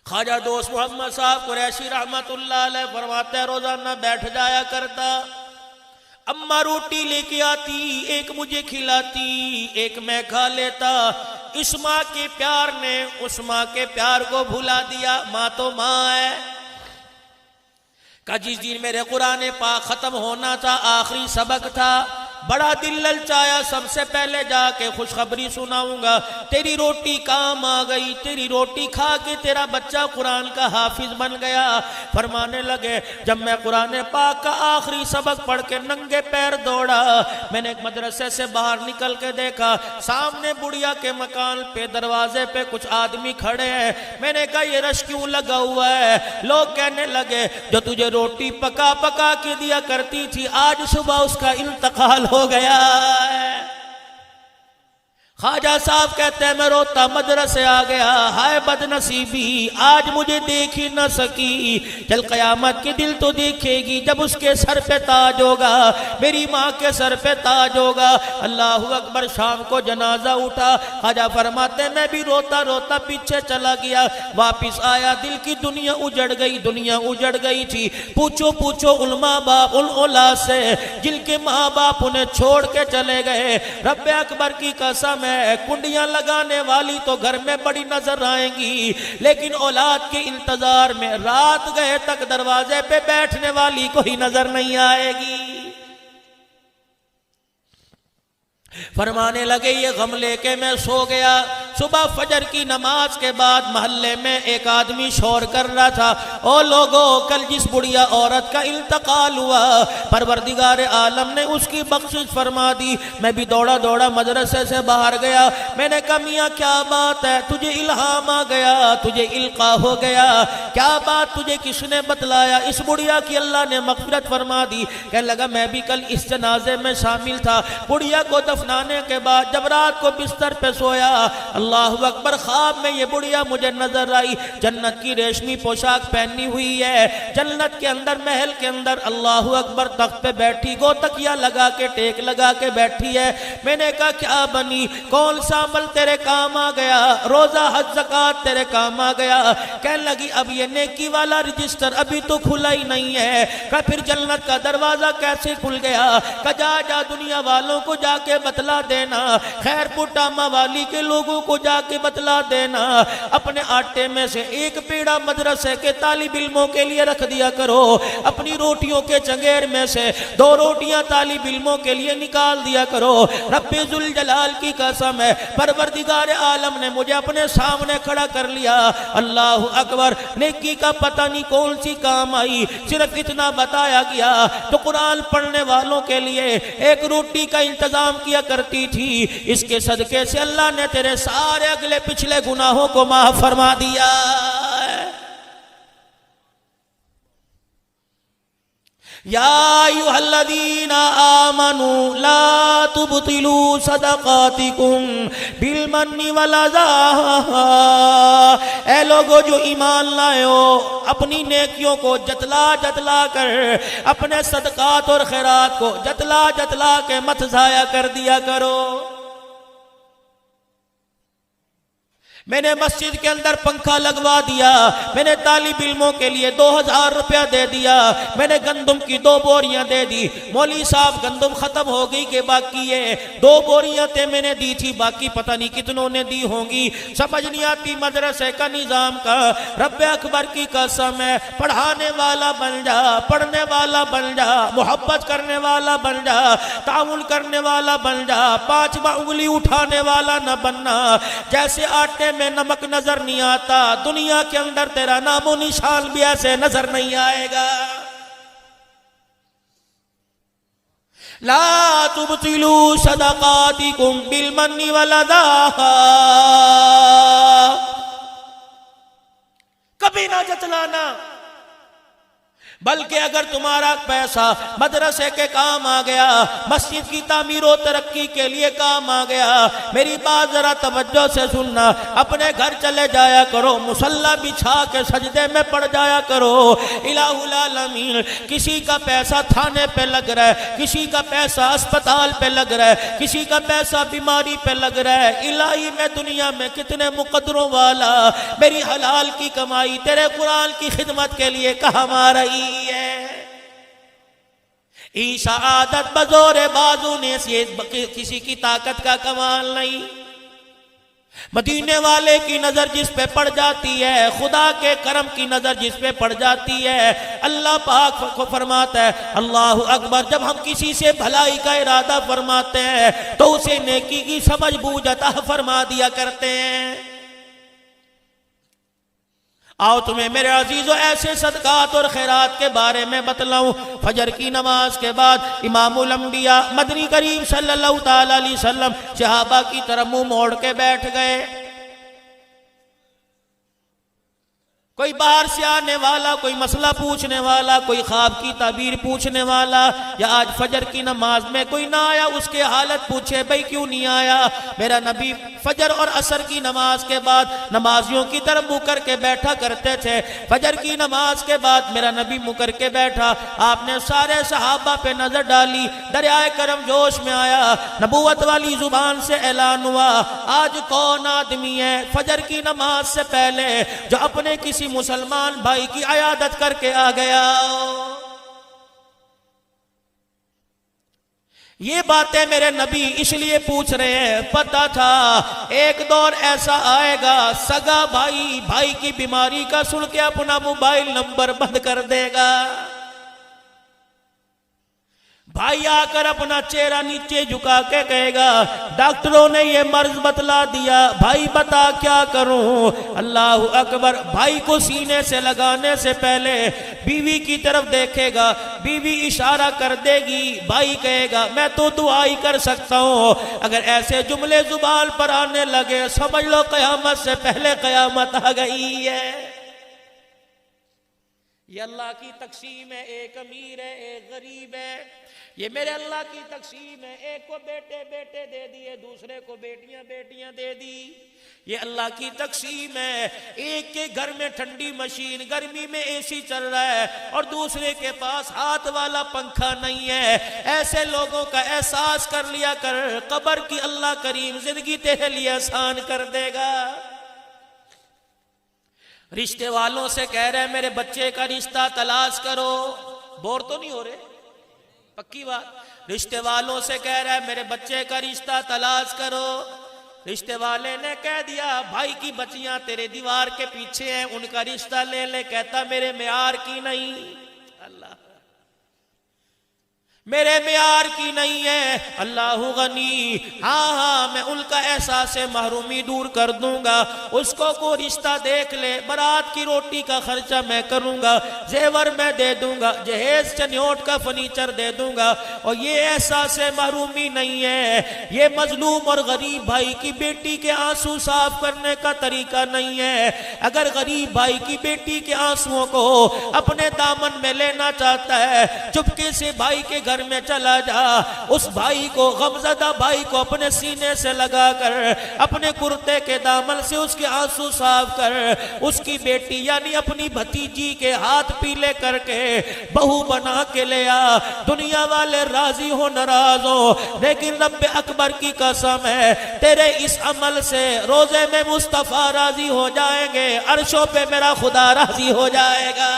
خواجہ دوست محمد صاحب قریشی رحمت اللہ علیہ فرماتے ہیں روزانہ بیٹھ جایا کرتا، اماں روٹی لے کے آتی، ایک مجھے کھلاتی، ایک میں کھا لیتا۔ اس ماں کے پیار نے اس ماں کے پیار کو بھلا دیا، ماں تو ماں ہے۔ کہ جس دن میرے قرآن پاک ختم ہونا تھا، آخری سبق تھا، بڑا دل للچایا سب سے پہلے جا کے خوشخبری سناؤں گا، تیری روٹی کام آ گئی، تیری روٹی کھا کے تیرا بچہ قرآن کا حافظ بن گیا۔ فرمانے لگے جب میں قرآن پاک کا آخری سبق پڑھ کے ننگے پیر دوڑا، میں نے ایک مدرسے سے باہر نکل کے دیکھا، سامنے بڑھیا کے مکان پہ دروازے پہ کچھ آدمی کھڑے ہیں۔ میں نے کہا یہ رش کیوں لگا ہوا ہے؟ لوگ کہنے لگے جو تجھے روٹی پکا پکا کے دیا کرتی تھی، آج صبح اس کا انتقال ہو گیا ہے۔ خواجہ صاحب کہتے ہیں میں روتا مدرسے آ گیا، ہائے بد نصیبی، آج مجھے دیکھ ہی نہ سکی، چل قیامت کے دل تو دیکھے گی جب اس کے سر پہ تاج ہوگا، میری ماں کے سر پہ تاج ہوگا۔ اللہ اکبر۔ شام کو جنازہ اٹھا، خواجہ فرماتے ہیں میں بھی روتا روتا پیچھے چلا گیا، واپس آیا، دل کی دنیا اجڑ گئی، دنیا اجڑ گئی تھی۔ پوچھو پوچھو ان ماں باپ، ان اولاد سے جن کے ماں باپ انہیں چھوڑ کے چلے گئے، رب اکبر کی قسم، کنڈیاں لگانے والی تو گھر میں بڑی نظر آئیں گی، لیکن اولاد کے انتظار میں رات گئے تک دروازے پہ بیٹھنے والی کوئی نظر نہیں آئے گی۔ فرمانے لگے یہ غم لے کے میں سو گیا۔ صبح فجر کی نماز کے بعد محلے میں ایک آدمی شور کر رہا تھا، او لوگو کل جس بڑھیا عورت کا انتقال ہوا پروردگار عالم نے اس کی بخشش فرما دی۔ میں بھی دوڑا دوڑا مدرسے سے باہر گیا، میں نے کہا میاں کیا بات ہے؟ تجھے الہام آ گیا، تجھے القا ہو گیا، کیا بات؟ تجھے کس نے بتلایا؟ اس بڑھیا کی اللہ نے مغفرت فرما دی۔ کہنے لگا میں بھی کل اس جنازے میں شامل تھا، بڑھیا کو دفنانے کے بعد جب رات کو بستر پہ سویا، اللہ اکبر، خواب میں یہ بڑھیا مجھے نظر آئی، جنت کی ریشمی پوشاک پہنی ہوئی ہے، جنت کے اندر محل کے اندر، اللہ اکبر، تخت پہ بیٹھی، گو تکیہ لگا کے ٹیک لگا کے بیٹھی ہے۔ میں نے کہا کیا بنی؟ کون سا عمل تیرے کام آ گیا؟ روزہ حج زکوٰۃ تیرے کام آ گیا؟ کہنے لگی اب یہ نیکی والا رجسٹر ابھی تو کھلا ہی نہیں ہے۔ کہ پھر جنت کا دروازہ کیسے کھل گیا؟ کہ جا دنیا والوں کو جا کے بتلا دینا، خیر پٹامہ والی کے لوگوں کو جا کے بتلا دینا، اپنے آٹے میں سے ایک پیڑا مدرسے کے طالب علموں کے لیے رکھ دیا کرو، اپنی روٹیوں کے چنگیر میں سے 2 روٹیاں طالب علموں کے لیے نکال دیا کرو۔ رب ذوالجلال کی قسم ہے، پروردگار عالم نے مجھے اپنے سامنے کھڑا کر لیا، اللہ اکبر، نیکی کا پتہ نہیں کون سی کام آئی، صرف اتنا بتایا گیا تو قرآن پڑھنے والوں کے لیے ایک روٹی کا انتظام کیا کرتی تھی، اس کے صدقے سے اللہ نے تیرے سارے اگلے پچھلے گناہوں کو معاف فرما دیا۔ یا ایھا الذین آمنوا لا تبطلوا صدقاتکم بالمن والاذی، اے لوگو جو ایمان لائے ہو، اپنی نیکیوں کو جتلا جتلا کر، اپنے صدقات اور خیرات کو جتلا جتلا کے مت ضائع کر دیا کرو۔ میں نے مسجد کے اندر پنکھا لگوا دیا، میں نے طالب علموں کے لیے 2000 روپیہ دے دیا، میں نے گندم کی 2 بوریاں دے دی، مولوی صاحب گندم ختم ہو گئی کہ باقی ہے، 2 بوریاں تے میں نے دی تھی، باقی پتہ نہیں کتنوں نے دی ہوں گی، سمجھ نہیں آتی مدرسے کا نظام کا۔ رب اکبر کی قسم ہے، پڑھانے والا بن جا، پڑھنے والا بن جا، محبت کرنے والا بن جا، تعاون کرنے والا بن جا، 5واں انگلی اٹھانے والا نہ بننا۔ جیسے آٹے میں نمک نظر نہیں آتا، دنیا کے اندر تیرا نام و نشان بھی ایسے نظر نہیں آئے گا۔ لا تبطلوا صدقاتکم بالمن والاذی، کبھی نہ جتلانا، بلکہ اگر تمہارا پیسہ مدرسے کے کام آ گیا، مسجد کی تعمیر و ترقی کے لیے کام آ گیا، میری بات ذرا توجہ سے سننا، اپنے گھر چلے جایا کرو، مصلی بچھا کے سجدے میں پڑ جایا کرو۔ الہ العالمین، کسی کا پیسہ تھانے پہ لگ رہا ہے، کسی کا پیسہ اسپتال پہ لگ رہا ہے، کسی کا پیسہ بیماری پہ لگ رہا ہے، الہی میں دنیا میں کتنے مقدروں والا میری حلال کی کمائی تیرے قرآن کی خدمت کے لیے کام آ رہی ہے۔ عیسیٰ عادت بزور بازو نے کسی کی طاقت کا کمال نہیں، مدینے والے کی نظر جس پہ پڑ جاتی ہے، خدا کے کرم کی نظر جس پہ پڑ جاتی ہے، اللہ پاک کو فرماتا ہے اللہ اکبر، جب ہم کسی سے بھلائی کا ارادہ فرماتے ہیں تو اسے نیکی کی سمجھ بوجھ عطا فرما دیا کرتے ہیں۔ آؤ تمہیں میرے عزیزو ایسے صدقات اور خیرات کے بارے میں بتلاؤں۔ فجر کی نماز کے بعد امام الانبیاء مدنی کریم صلی اللہ تعالی علیہ وسلم صحابہ کی طرف منہ موڑ کے بیٹھ گئے۔ کوئی باہر سے آنے والا، کوئی مسئلہ پوچھنے والا، کوئی خواب کی تعبیر پوچھنے والا، یا آج فجر کی نماز میں کوئی نہ آیا، اس کے حالت پوچھے بھئی کیوں نہیں آیا؟ میرا نبی فجر اور عصر کی نماز کے بعد نمازیوں کی طرف منہ کر کے بیٹھا کرتے تھے۔ فجر کی نماز کے بعد میرا نبی منہ کر کے بیٹھا، آپ نے سارے صحابہ پہ نظر ڈالی، دریائے کرم جوش میں آیا، نبوت والی زبان سے اعلان ہوا، آج کون آدمی ہے فجر کی نماز سے پہلے جو اپنے کسی مسلمان بھائی کی عیادت کر کے آ گیا؟ یہ باتیں میرے نبی اس لیے پوچھ رہے ہیں، پتہ تھا ایک دور ایسا آئے گا سگا بھائی کی بیماری کا سن کے اپنا موبائل نمبر بند کر دے گا، بھائی آ کر اپنا چہرہ نیچے جھکا کے کہے گا ڈاکٹروں نے یہ مرض بتلا دیا، بھائی بتا کیا کروں؟ اللہ اکبر، بھائی کو سینے سے لگانے سے پہلے بیوی کی طرف دیکھے گا، بیوی اشارہ کر دے گی، بھائی کہے گا میں تو دعا ہی کر سکتا ہوں۔ اگر ایسے جملے زبان پر آنے لگے سمجھ لو قیامت سے پہلے قیامت آ گئی ہے۔ یہ اللہ کی تقسیم ہے، ایک امیر ہے ایک غریب ہے، یہ میرے اللہ کی تقسیم ہے، ایک کو بیٹے بیٹے دے دیے، دوسرے کو بیٹیاں بیٹیاں دے دی، یہ اللہ کی تقسیم ہے۔ ایک کے گھر میں ٹھنڈی مشین، گرمی میں اے سی چل رہا ہے، اور دوسرے کے پاس ہاتھ والا پنکھا نہیں ہے۔ ایسے لوگوں کا احساس کر لیا کر، قبر کی اللہ کریم زندگی تیرے لیے آسان کر دے گا۔ رشتے والوں سے کہہ رہے میرے بچے کا رشتہ تلاش کرو، بور تو نہیں ہو رہے؟ پکی بات، رشتے والوں سے کہہ رہا ہے میرے بچے کا رشتہ تلاش کرو، رشتے والے نے کہہ دیا بھائی کی بچیاں تیرے دیوار کے پیچھے ہیں، ان کا رشتہ لے لے، کہتا میرے معیار کی نہیں، اللہ میرے معیار کی نہیں ہے، اللہ غنی، ہاں میں ان کا احساس محرومی دور کر دوں گا، اس کو کوئی رشتہ دیکھ لے، برات کی روٹی کا خرچہ میں کروں گا، زیور میں دے دوں گا، جہیز چنیوٹ کا فرنیچر دے دوں گا۔ اور یہ احساس محرومی نہیں ہے، یہ مظلوم اور غریب بھائی کی بیٹی کے آنسو صاف کرنے کا طریقہ نہیں ہے۔ اگر غریب بھائی کی بیٹی کے آنسوؤں کو اپنے دامن میں لینا چاہتا ہے، چپکے سے بھائی کے گھر میں چلا جا، اس بھائی کو، غمزدہ بھائی کو اپنے سینے سے لگا کر اپنے کرتے کے دامن سے اس کے آنسو صاف کر، اس کی بیٹی یعنی اپنی بھتیجی کے ہاتھ پیلے کر کے بہو بنا کے لے آ۔ دنیا والے راضی ہو ناراض ہو، لیکن رب اکبر کی قسم ہے تیرے اس عمل سے روزے میں مصطفیٰ راضی ہو جائیں گے، عرشوں پہ میرا خدا راضی ہو جائے گا۔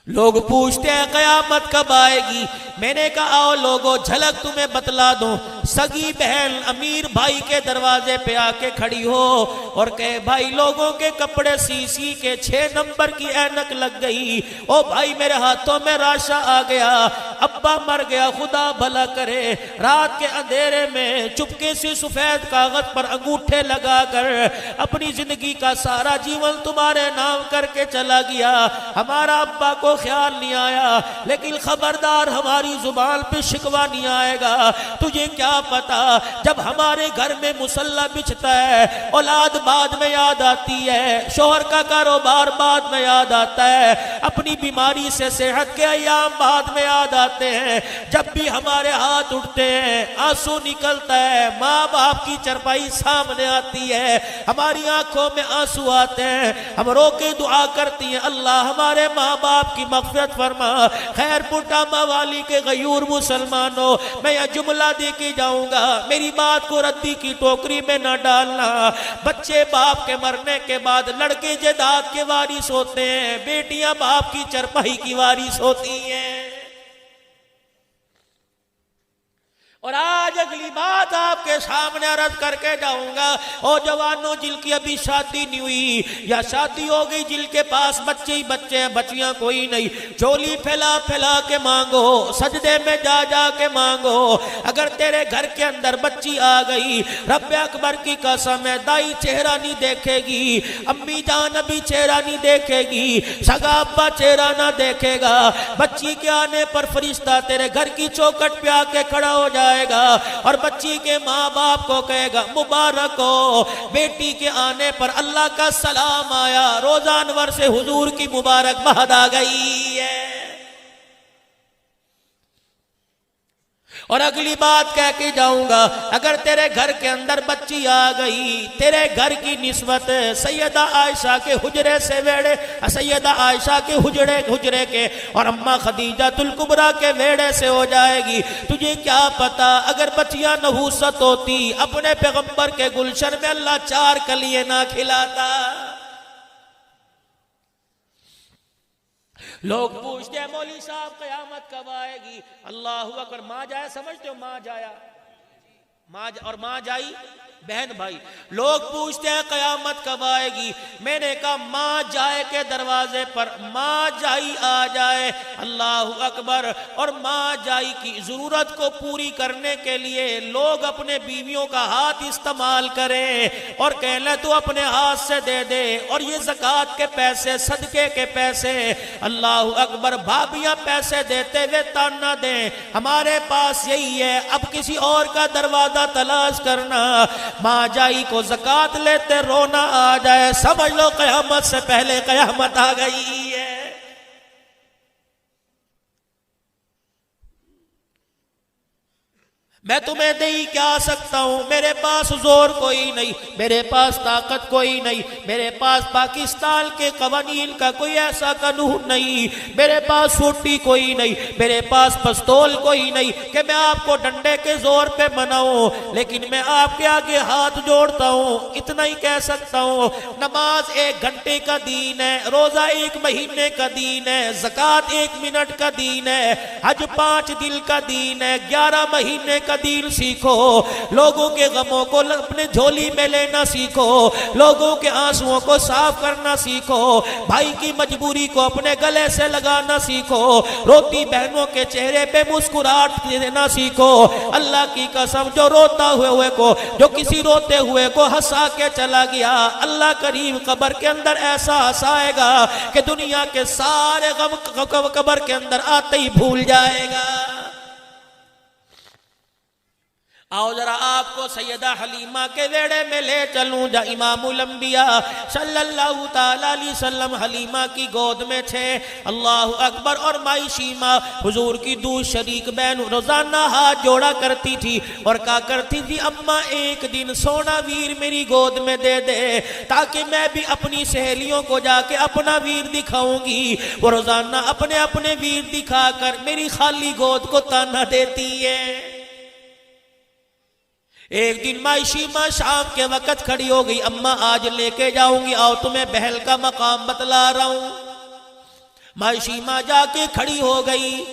لوگ پوچھتے ہیں قیامت کب آئے گی؟ میں نے کہا آؤ لوگوں جھلک تمہیں بتلا دوں۔ سگی بہن امیر بھائی کے دروازے پہ آ کے کھڑی ہو اور کہے بھائی لوگوں کے کپڑے سی کے 6 نمبر کی اینک لگ گئی، او بھائی میرے ہاتھوں میں راشا آ گیا، ابا مر گیا، خدا بھلا کرے۔ رات کے اندھیرے میں چپکے سے سفید کاغذ پر انگوٹھے لگا کر اپنی زندگی کا سارا جیون تمہارے نام کر کے چلا گیا، ہمارا ابا کو و خیال نہیں آیا، لیکن خبردار ہماری زبان پہ شکوہ نہیں آئے گا۔ تجھے کیا پتا جب ہمارے گھر میں مصلی بچھتا ہے اولاد بعد میں یاد آتی ہے، شوہر کا کاروبار بعد میں یاد آتا ہے، اپنی بیماری سے صحت کے ایام بعد میں یاد آتے ہیں، جب بھی ہمارے ہاتھ اٹھتے ہیں آنسو نکلتا ہے، ماں باپ کی چرپائی سامنے آتی ہے، ہماری آنکھوں میں آنسو آتے ہیں، ہم رو کے دعا کرتی ہیں اللہ ہمارے ماں باپ کی مغفرت فرما۔ خیر پٹا موالی کے غیور مسلمانوں، میں یہ جملہ دے کے جاؤں گا، میری بات کو ردی کی ٹوکری میں نہ ڈالنا۔ بچے باپ کے مرنے کے بعد لڑکے جائیداد کے وارث ہوتے ہیں، بیٹیاں باپ کی چرپائی کی وارث ہوتی ہیں۔ اور آج اگلی بات آپ کے سامنے عرض کر کے جاؤں گا، او جوانوں جن کی ابھی شادی نہیں ہوئی یا شادی ہو گئی، جن کے پاس بچے ہی بچے ہیں، بچیاں کوئی نہیں، جھولی پھیلا پھیلا کے مانگو، سجدے میں جا جا کے مانگو۔ اگر تیرے گھر کے اندر بچی آ گئی، رب اکبر کی قسم ہے دائی چہرہ نہیں دیکھے گی، امی جان ابھی چہرہ نہیں دیکھے گی، سگا ابا چہرہ نہ دیکھے گا، بچی کے آنے پر فرشتہ تیرے گھر کی چوکٹ پہ آ کے کھڑا ہو جائے گا اور بچی کے ماں باپ کو کہے گا مبارک ہو، بیٹی کے آنے پر اللہ کا سلام آیا، روزہ انور سے حضور کی مبارک باد آ گئی ہے۔ اور اگلی بات کہہ کے جاؤں گا، اگر تیرے گھر کے اندر بچی آ گئی، تیرے گھر کی نسبت سیدہ عائشہ کے حجرے سے ویڑے، سیدہ عائشہ کے حجرے کے اور اماں خدیجہ الکبریٰ کے ویڑے سے ہو جائے گی۔ تجھے کیا پتا اگر بچیاں نحوست ہوتی، اپنے پیغمبر کے گلشن میں اللہ 4 کلیے نہ کھلاتا۔ لوگ پوچھتے ہیں مولوی صاحب قیامت کب آئے گی؟ اللہ اکبر، ماں جایا سمجھتے ہو؟ ماں جایا اور ماں جائی بہن بھائی، لوگ پوچھتے ہیں قیامت کب آئے گی؟ میں نے کہا ماں جائے کے دروازے پر ماں جائی آ جائے، اللہ اکبر، اور ماں جائی کی ضرورت کو پوری کرنے کے لیے لوگ اپنے بیویوں کا ہاتھ استعمال کریں اور کہنے تو اپنے ہاتھ سے دے دے، اور یہ زکوٰۃ کے پیسے، صدقے کے پیسے، اللہ اکبر، بھابیاں پیسے دیتے ہوئے تانا دیں ہمارے پاس یہی ہے، اب کسی اور کا دروازہ تلاش کرنا۔ ماں جائی کو زکوٰۃ لیتے رونا آ جائے، سمجھ لو قیامت سے پہلے قیامت آ گئی ہے۔ میں تمہیں دے ہی کیا سکتا ہوں، میرے پاس زور کوئی نہیں، میرے پاس طاقت کوئی نہیں، میرے پاس پاکستان کے قوانین کا کوئی ایسا قانون نہیں، میرے پاس چھٹی کوئی نہیں، میرے پاس پستول کوئی نہیں کہ میں آپ کو ڈنڈے کے زور پہ مناؤں، لیکن میں آپ کے آگے ہاتھ جوڑتا ہوں، اتنا ہی کہہ سکتا ہوں، نماز 1 گھنٹے کا دین ہے، روزہ 1 مہینے کا دین ہے، زکوٰۃ 1 منٹ کا دین ہے، حج 5 دن کا دین ہے، 11 مہینے کا دین سیکھو، لوگوں کے غموں کو اپنے جھولی میں لینا سیکھو، لوگوں کے آنسوؤں کو صاف کرنا سیکھو، بھائی کی مجبوری کو اپنے گلے سے لگانا سیکھو، روتی بہنوں کے چہرے پہ مسکراہٹ دینا سیکھو۔ اللہ کی قسم، جو روتا ہوئے کو، جو کسی روتے ہوئے کو ہنسا کے چلا گیا، اللہ کریم قبر کے اندر ایسا ہنسائے گا کہ دنیا کے سارے غم قبر کے اندر آتے ہی بھول جائے گا۔ آؤ ذرا آپ کو سیدہ حلیمہ کے ویڑے میں لے چلوں، جا امام الانبیاء صلی اللہ تعالیٰ علیہ وسلم حلیمہ کی گود میں تھے، اللہ اکبر، اور مائی شیمہ حضور کی دودھ شریک بہن روزانہ ہاتھ جوڑا کرتی تھی اور کہا کرتی تھی اماں ایک دن سونا ویر میری گود میں دے دے تاکہ میں بھی اپنی سہیلیوں کو جا کے اپنا ویر دکھاؤں گی۔ وہ روزانہ اپنے ویر دکھا کر میری خالی گود کو تانا دیتی ہے۔ ایک دن مائی شیمہ شام کے وقت کھڑی ہو گئی، اماں آج لے کے جاؤں گی، آؤ تمہیں بہل کا مقام بتلا رہا ہوں۔ مائی شیمہ جا کے کھڑی ہو گئی،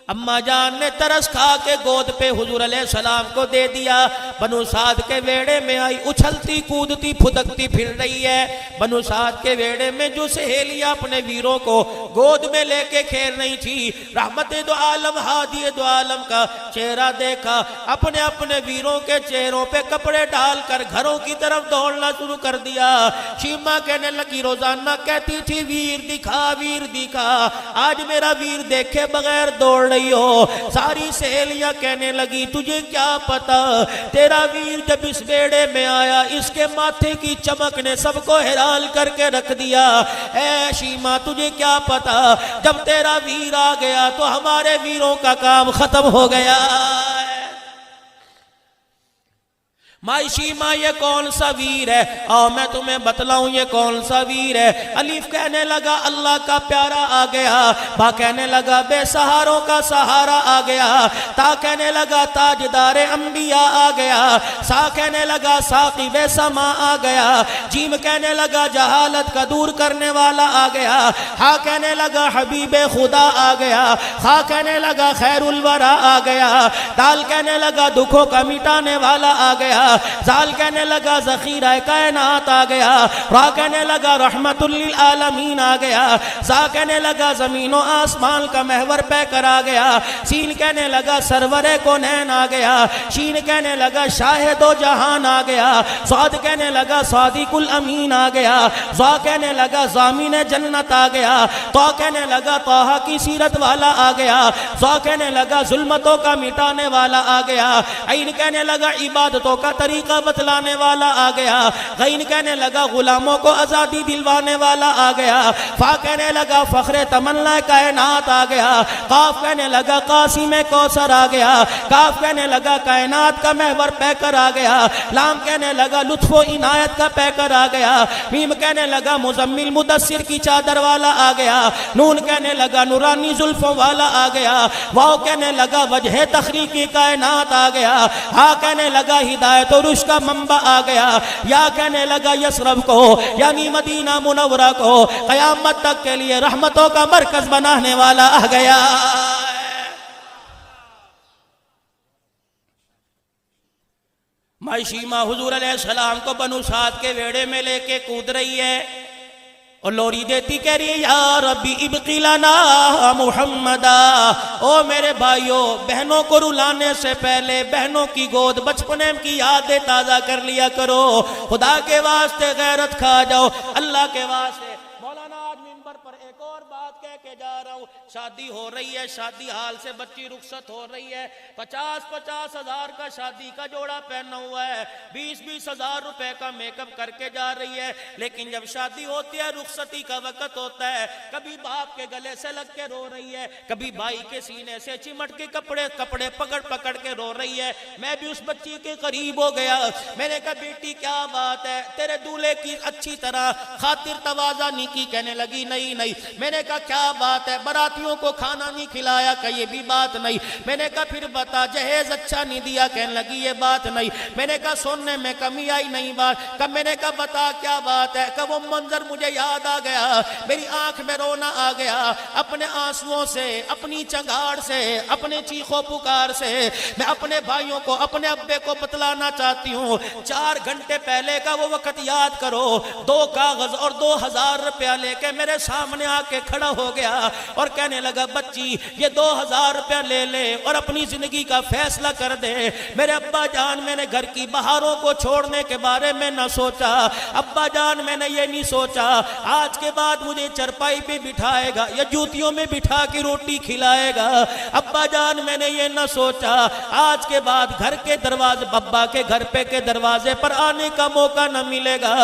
اما جان نے ترس کھا کے گود پہ حضور علیہ السلام کو دے دیا. بنو سعد کے ویڑے میں آئی, اچھلتی کودتی پھدکتی پھر رہی ہے. بنو سعد کے ویڑے میں جو سہیلیاں اپنے ویروں کو گود میں لے کے کھیل رہی تھی, رحمت دو عالم ہادی دو عالم کا چہرہ دیکھا, اپنے اپنے ویروں کے چہروں پہ کپڑے ڈال کر گھروں کی طرف دوڑنا شروع کر دیا. شیما کہنے لگی, روزانہ کہتی تھی ویر دکھا ویر دکھا, آج میرا ویر دیکھے بغیر دوڑ رہی ہو. ساری سہیلیاں کہنے لگی, تجھے کیا پتا, تیرا ویر جب اس بیڑے میں آیا اس کے ماتھے کی چمک نے سب کو حیران کر کے رکھ دیا. اے شیما تجھے کیا پتا, جب تیرا ویر آ گیا تو ہمارے ویروں کا کام ختم ہو گیا. مائی شیما یہ کون سا ویر ہے, آؤ میں تمہیں بتلاؤں یہ کون سا ویر ہے. الف کہنے لگا اللہ کا پیارا آ گیا, با کہنے لگا بے سہاروں کا سہارا آ گیا, تا کہنے لگا تاجدار انبیاء آ گیا, سا کہنے لگا ساقب سما آ گیا, جیم کہنے لگا جہالت کا دور کرنے والا آ گیا, ہا کہنے لگا حبیب خدا آ گیا, خا کہنے لگا خیر الورا آ گیا, دال کہنے لگا دکھوں کا مٹانے والا آ گیا, زال کہنے لگا ذخیرہ کائنات آ گیا, را کہنے لگا رحمت للعالمین آ گیا, زا کہنے لگا زمین و آسمان کا محور پہ کر آ گیا, سین کہنے لگا سرور کونین آ گیا, شین کہنے لگا شاہد و جہان آ گیا, صاد کہنے لگا صادق الامین آ گیا, زا کہنے لگا ضامن جنت آ گیا, تو کہنے لگا طہ کی سیرت والا آ گیا, زا کہنے لگا ظلمتوں کا مٹانے والا آ گیا, عین کہنے لگا عبادتوں کا طریقہ بتلانے والا آ گیا, غین کہنے لگا غلاموں کو آزادی دلوانے والا آ گیا, فا کہنے لگا فخر تمنا کائنات آ گیا, قاف کہنے لگا قاسم کوثر آ گیا, کاف کہنے لگا کائنات کا محور پہ کر آ گیا, لام کہنے لگا لطف و عنایت کا پہ کر آ گیا, میم کہنے لگا مزمل مدثر کی چادر والا آ گیا, نون کہنے لگا نورانی زلفوں والا آ گیا, واو کہنے لگا وجہ تخلیقی کائنات آ گیا, ہا کہنے لگا ہدایت اور رشد کا منبع آ گیا, یا کہنے لگا یسرب کو یعنی مدینہ منورہ کو قیامت تک کے لیے رحمتوں کا مرکز بنانے والا آ گیا. مائی شیما حضور علیہ السلام کو بنو سعد کے ویڑے میں لے کے کود رہی ہے اور لوری دیتی کہہ رہی ہے, یا ربی ابقی لنا محمدا, او میرے بھائیوں بہنوں کو رلانے سے پہلے بہنوں کی گود بچپنے کی یادیں تازہ کر لیا کرو, خدا کے واسطے غیرت کھا جاؤ, اللہ کے واسطے. مولانا آج منبر پر ایک اور بات کہہ کے جا رہا ہوں, شادی ہو رہی ہے, شادی حال سے بچی رخصت ہو رہی ہے, 50-50 ہزار کا شادی کا جوڑا پہنا ہوا ہے, 20-20 ہزار روپے کا میک اپ کر کے جا رہی ہے, لیکن جب شادی ہوتی ہے رخصتی کا وقت ہوتا ہے, کبھی باپ کے گلے سے لگ کے رو رہی ہے, کبھی بھائی کے سینے سے چمٹ کے کپڑے پکڑ پکڑ کے رو رہی ہے. میں بھی اس بچی کے قریب ہو گیا, میں نے کہا بیٹی کیا بات ہے, تیرے دولہے کی اچھی طرح خاطر تواضع نہیں کی. کہنے لگی نہیں. میں نے کہا کیا بات ہے, براتیوں کو کھانا نہیں کھلایا, کہ یہ بھی بات نہیں. میں نے کہا پھر بتا, جہیز اچھا نہیں دیا, کہنے لگی یہ بات نہیں. میں نے کہا سننے میں کمی آئی, نہیں بات. کہ میں نے کہا بتا کیا بات ہے, کہ وہ منظر مجھے یاد آ گیا, میری آنکھ میں رونا آ گیا, اپنے آنسوؤں سے, اپنی چنگاڑ سے, اپنے چیخوں پکار سے میں اپنے بھائیوں کو, اپنے ابے کو بتلانا چاہتی ہوں. 4 گھنٹے پہلے کا وہ وقت یاد کرو, 2 کاغذ اور 2000 روپیہ لے کے میرے سامنے آ کے کھڑا ہو گیا اور کہنے لگا بچی یہ 2000 روپیہ لے لے اور اپنی زندگی کا فیصلہ کر دے. میرے ابا جان میں نے گھر کی بہاروں کو چھوڑنے کے بارے میں نہ سوچا, ابا جان میں نے یہ نہیں سوچا آج کے بعد مجھے چرپائی پہ بٹھائے گا یا جوتیوں میں بٹھا کے روٹی کھلائے گا. ابا جان میں نے یہ نہ سوچا آج کے بعد گھر کے دروازے, ابا کے گھر پہ کے دروازے پر آنے کا موقع نہ ملے گا.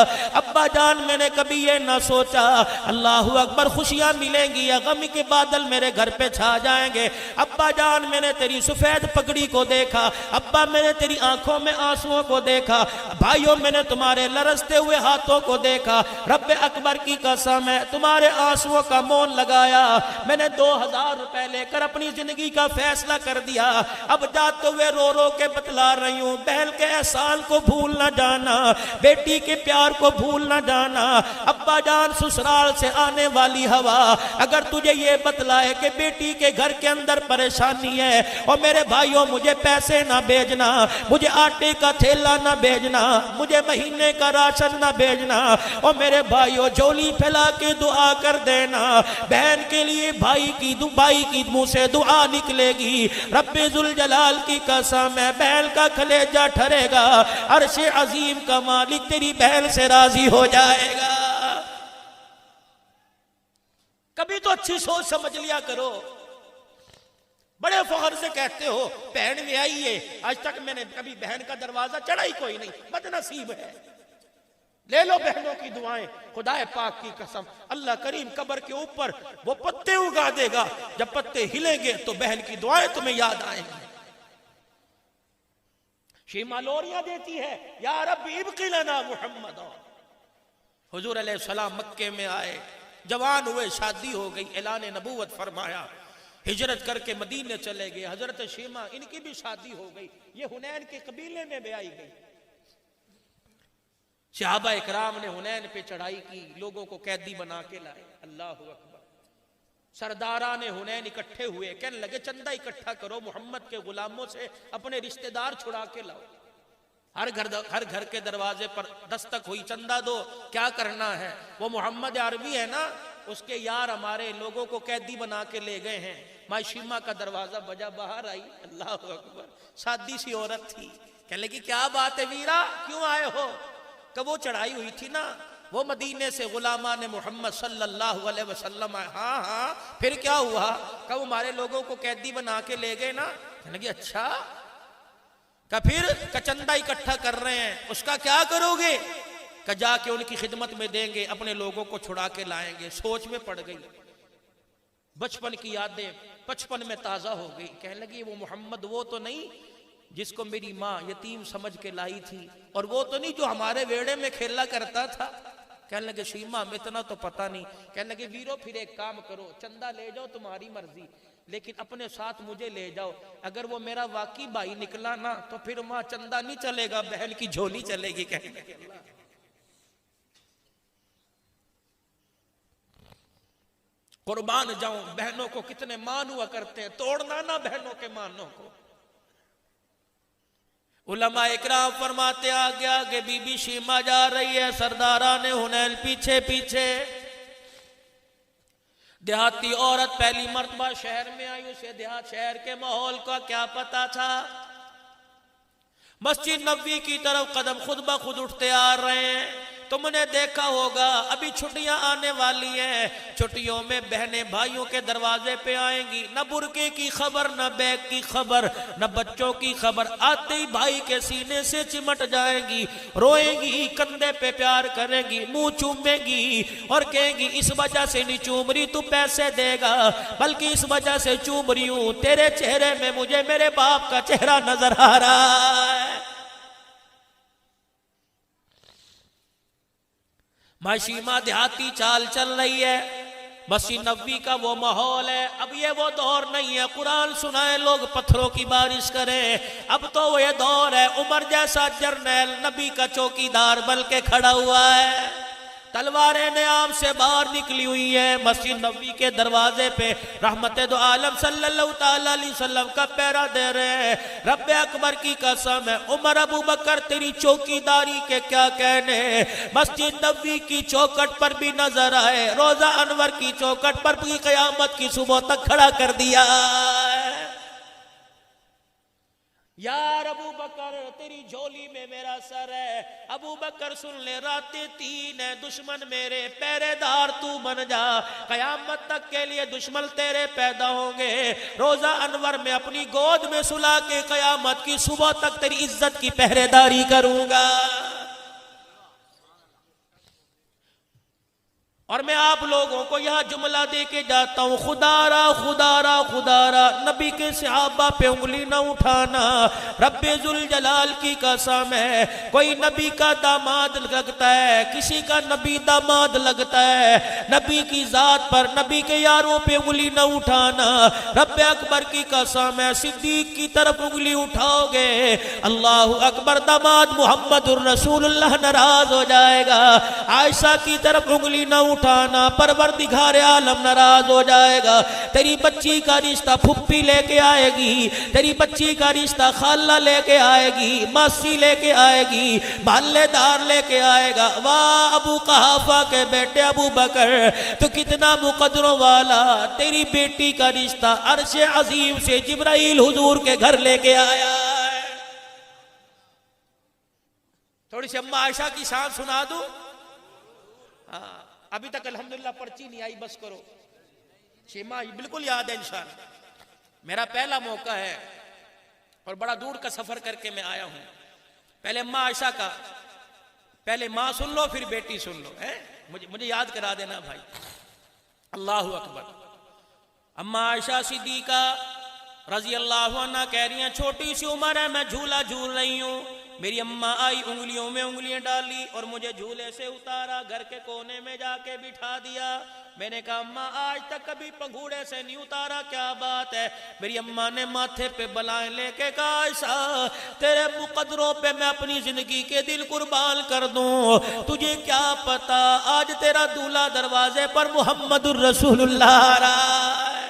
ابا جان میں نے کبھی یہ نہ سوچا اللہ اکبر خوشیاں ملیں گی یا غم کے بادل میرے گھر پہ چھا جائیں گے. ابا جان میں نے تیری سفید پگڑی کو دیکھا, ابا میں نے تیری آنکھوں میں آنسوؤں کو دیکھا, بھائیوں میں نے تمہارے لرزتے ہوئے ہاتھوں کو دیکھا. رب اکبر کی قسم ہے تمہارے آنسوؤں کا مون لگایا. میں نے 2000 روپے لے کر اپنی زندگی کا فیصلہ کر دیا. اب جاتے ہوئے رو رو کے بتلا رہی ہوں, بہن کے احسان کو بھول نہ جانا, بیٹی کے پیار کو بھول نہ جانا. ابا جان سسرال سے آنے والی ہوا اگر تجھے یہ بتلائے کہ بیٹی کے گھر کے اندر پریشانی ہے، اور میرے بھائیوں مجھے پیسے نہ بھیجنا، مجھے آٹے کا تھیلا نہ بھیجنا، مجھے مہینے کا راشن نہ بھیجنا، اور میرے بھائیوں جھولی پھیلا کے دعا کر دینا، بہن کے لیے بھائی کی منہ سے دعا نکلے گی، رب ذوالجلال کی قسم ہے بہن کا کلیجہ ٹھرے گا، عرش عظیم کا مالک تیری بہن سے راضی ہو جائے گا۔ کبھی تو اچھی سوچ سمجھ لیا کرو، بڑے فخر سے کہتے ہو بہن میں آئی ہے، آج تک میں نے کبھی بہن کا دروازہ چڑھائی کوئی نہیں، بد نصیب ہے۔ لے لو بہنوں کی دعائیں، خدا پاک کی قسم اللہ کریم قبر کے اوپر وہ پتے اگا دے گا، جب پتے ہلیں گے تو بہن کی دعائیں تمہیں یاد آئیں گی۔ شیما لوریاں دیتی ہے، یا رب ابقی لنا محمد۔ حضور علیہ السلام مکے میں آئے، جوان ہوئے، شادی ہو گئی، اعلان نبوت فرمایا، ہجرت کر کے مدینے چلے گئے۔ حضرت شیما ان کی بھی شادی ہو گئی، یہ حنین کے قبیلے میں بھی آئی گئی۔ صحابہ اکرام نے حنین پہ چڑھائی کی، لوگوں کو قیدی بنا کے لائے۔ اللہ اکبر۔ سرداران حنین اکٹھے ہوئے، کہنے لگے چندہ اکٹھا کرو، محمد کے غلاموں سے اپنے رشتہ دار چھڑا کے لاؤ۔ ہر گھر کے دروازے پر دستک ہوئی، چندہ دو، کیا کرنا ہے؟ وہ محمد عربی ہے نا، اس کے یار ہمارے لوگوں کو قیدی بنا کے لے گئے ہیں۔ ماں شیما کا دروازہ بجا، باہر آئی، اللہ اکبر، سادی سی عورت تھی، کہنے لگی کیا بات ہے ویرا، کیوں آئے ہو؟ کہ وہ چڑھائی ہوئی تھی نا، وہ مدینے سے غلامان محمد صلی اللہ علیہ وسلم آئے۔ ہاں پھر کیا ہوا؟ کہ وہ ہمارے لوگوں کو قیدی بنا کے لے گئے نا۔ کہنے لگی اچھا، کہ پھر چندہ اکٹھا کر رہے ہیں، اس کا کیا کرو گے؟ کہ جا کے ان کی خدمت میں دیں گے، اپنے لوگوں کو چھڑا کے لائیں گے۔ سوچ میں پڑ گئی، بچپن کی یادیں بچپن میں تازہ ہو گئی۔ کہنے لگی وہ محمد وہ تو نہیں جس کو میری ماں یتیم سمجھ کے لائی تھی، اور وہ تو نہیں جو ہمارے ویڑے میں کھیلا کرتا تھا۔ کہنے لگے شیما ہمیں اتنا تو پتہ نہیں۔ کہنے لگے ویرو پھر ایک کام کرو، چندہ لے جاؤ تمہاری مرضی، لیکن اپنے ساتھ مجھے لے جاؤ، اگر وہ میرا واقعی بھائی نکلا نا تو پھر ماں چندہ نہیں چلے گا، بہن کی جھولی چلے گی۔ کہنے لگے قربان جاؤں، بہنوں کو کتنے مان ہوا کرتے ہیں، توڑنا نہ بہنوں کے مانوں کو۔ علماء اکرام فرماتے آگے آگے بی بی شیما جا رہی ہے، سرداران حنین پیچھے پیچھے۔ دیہاتی عورت پہلی مرتبہ شہر میں آئی، اسے دیہات شہر کے ماحول کا کیا پتا تھا۔ مسجد نبوی کی طرف قدم خود بخود اٹھتے آ رہے ہیں۔ تم نے دیکھا ہوگا ابھی چھٹیاں آنے والی ہیں، چھٹیوں میں بہنیں بھائیوں کے دروازے پہ آئیں گی، نہ برقعے کی خبر، نہ بیگ کی خبر، نہ بچوں کی خبر، آتے ہی بھائی کے سینے سے چمٹ جائیں گی، روئیں گی، کندھے پہ پیار کریں گی، منہ چومیں گی اور کہیں گی اس وجہ سے نہیں چوم رہی تو پیسے دے گا، بلکہ اس وجہ سے چوم رہی ہوں تیرے چہرے میں مجھے میرے باپ کا چہرہ نظر آ رہا ہے۔ ماں شیما دیہاتی چال چل رہی ہے، مسجد نبوی کا وہ ماحول ہے۔ اب یہ وہ دور نہیں ہے قرآن سنائے لوگ پتھروں کی بارش کریں، اب تو وہ یہ دور ہے عمر جیسا جرنیل نبی کا چوکیدار بن کے کھڑا ہوا ہے، تلواریں نیام سے باہر نکلی ہوئی ہیں، مسجد نبوی کے دروازے پہ رحمت دو عالم صلی اللہ تعالیٰ علیہ وسلم کا پیرا دے رہے ہیں۔ رب اکبر کی قسم ہے عمر ابو بکر تیری چوکیداری کے کیا کہنے، مسجد نبوی کی چوکٹ پر بھی نظر آئے، روزہ انور کی چوکٹ پر بھی قیامت کی صبح تک کھڑا کر دیا ہے۔ یار ابو بکر تیری جھولی میں میرا سر ہے، ابو بکر سن لے راتیں 3 ہیں، دشمن میرے پہرے دار تو بن جا، قیامت تک کے لیے دشمن تیرے پیدا ہوں گے، روزہ انور میں اپنی گود میں سلا کے قیامت کی صبح تک تیری عزت کی پہرے داری کروں گا۔ اور میں آپ لوگوں کو یہاں جملہ دے کے جاتا ہوں، خدا را خدا را خدا را نبی کے صحابہ پہ انگلی نہ اٹھانا، رب ذوالجلال کی قسم ہے، کوئی نبی کا داماد لگتا ہے، کسی کا نبی داماد لگتا ہے، نبی کی ذات پر نبی کے یاروں پہ انگلی نہ اٹھانا، رب اکبر کی قسم ہے، صدیق کی طرف انگلی اٹھاؤ گے اللہ اکبر داماد محمد الرسول اللہ ناراض ہو جائے گا، عائشہ کی طرف انگلی نہ اٹھانا، پروردگار عالم ناراض ہو جائے گا۔ تیری بچی کا رشتہ پھپھی لے کے آئے گی، تیری بچی کا رشتہ خالہ لے کے آئے گی، ماسی لے کے آئے گی، محلے دار لے کے آئے گا۔ واہ ابو قحافہ کے بیٹے ابو بکر، تو کتنا مقدروں والا، تیری بیٹی کا رشتہ عرش عظیم سے جبرائیل حضور کے گھر لے کے آیا ہے۔ تھوڑی سی اماں عائشہ کی شان سنا دوں؟ ابھی تک الحمدللہ پرچی نہیں آئی، بس کرو۔ شیما بالکل یاد ہے انشاءاللہ، میرا پہلا موقع ہے اور بڑا دور کا سفر کر کے میں آیا ہوں۔ پہلے اماں عائشہ کا، پہلے ماں سن لو پھر بیٹی سن لو، مجھے یاد کرا دینا بھائی۔ اللہ اکبر۔ اماں عائشہ صدیقہ رضی اللہ عنہ کہہ رہی ہیں چھوٹی سی عمر ہے، میں جھولا جھول رہی ہوں، میری اماں آئی انگلیوں میں انگلیاں ڈالی اور مجھے جھولے سے اتارا، گھر کے کونے میں جا کے بٹھا دیا۔ میں نے کہا اماں آج تک کبھی پنگھوڑے سے نہیں اتارا، کیا بات ہے؟ میری اماں نے ماتھے پہ بلائیں لے کے کہا عائشہ تیرے مقدروں پہ میں اپنی زندگی کے دل قربان کر دوں، تجھے کیا پتا آج تیرا دولہا دروازے پر محمد الرسول اللہ آ رہا ہے۔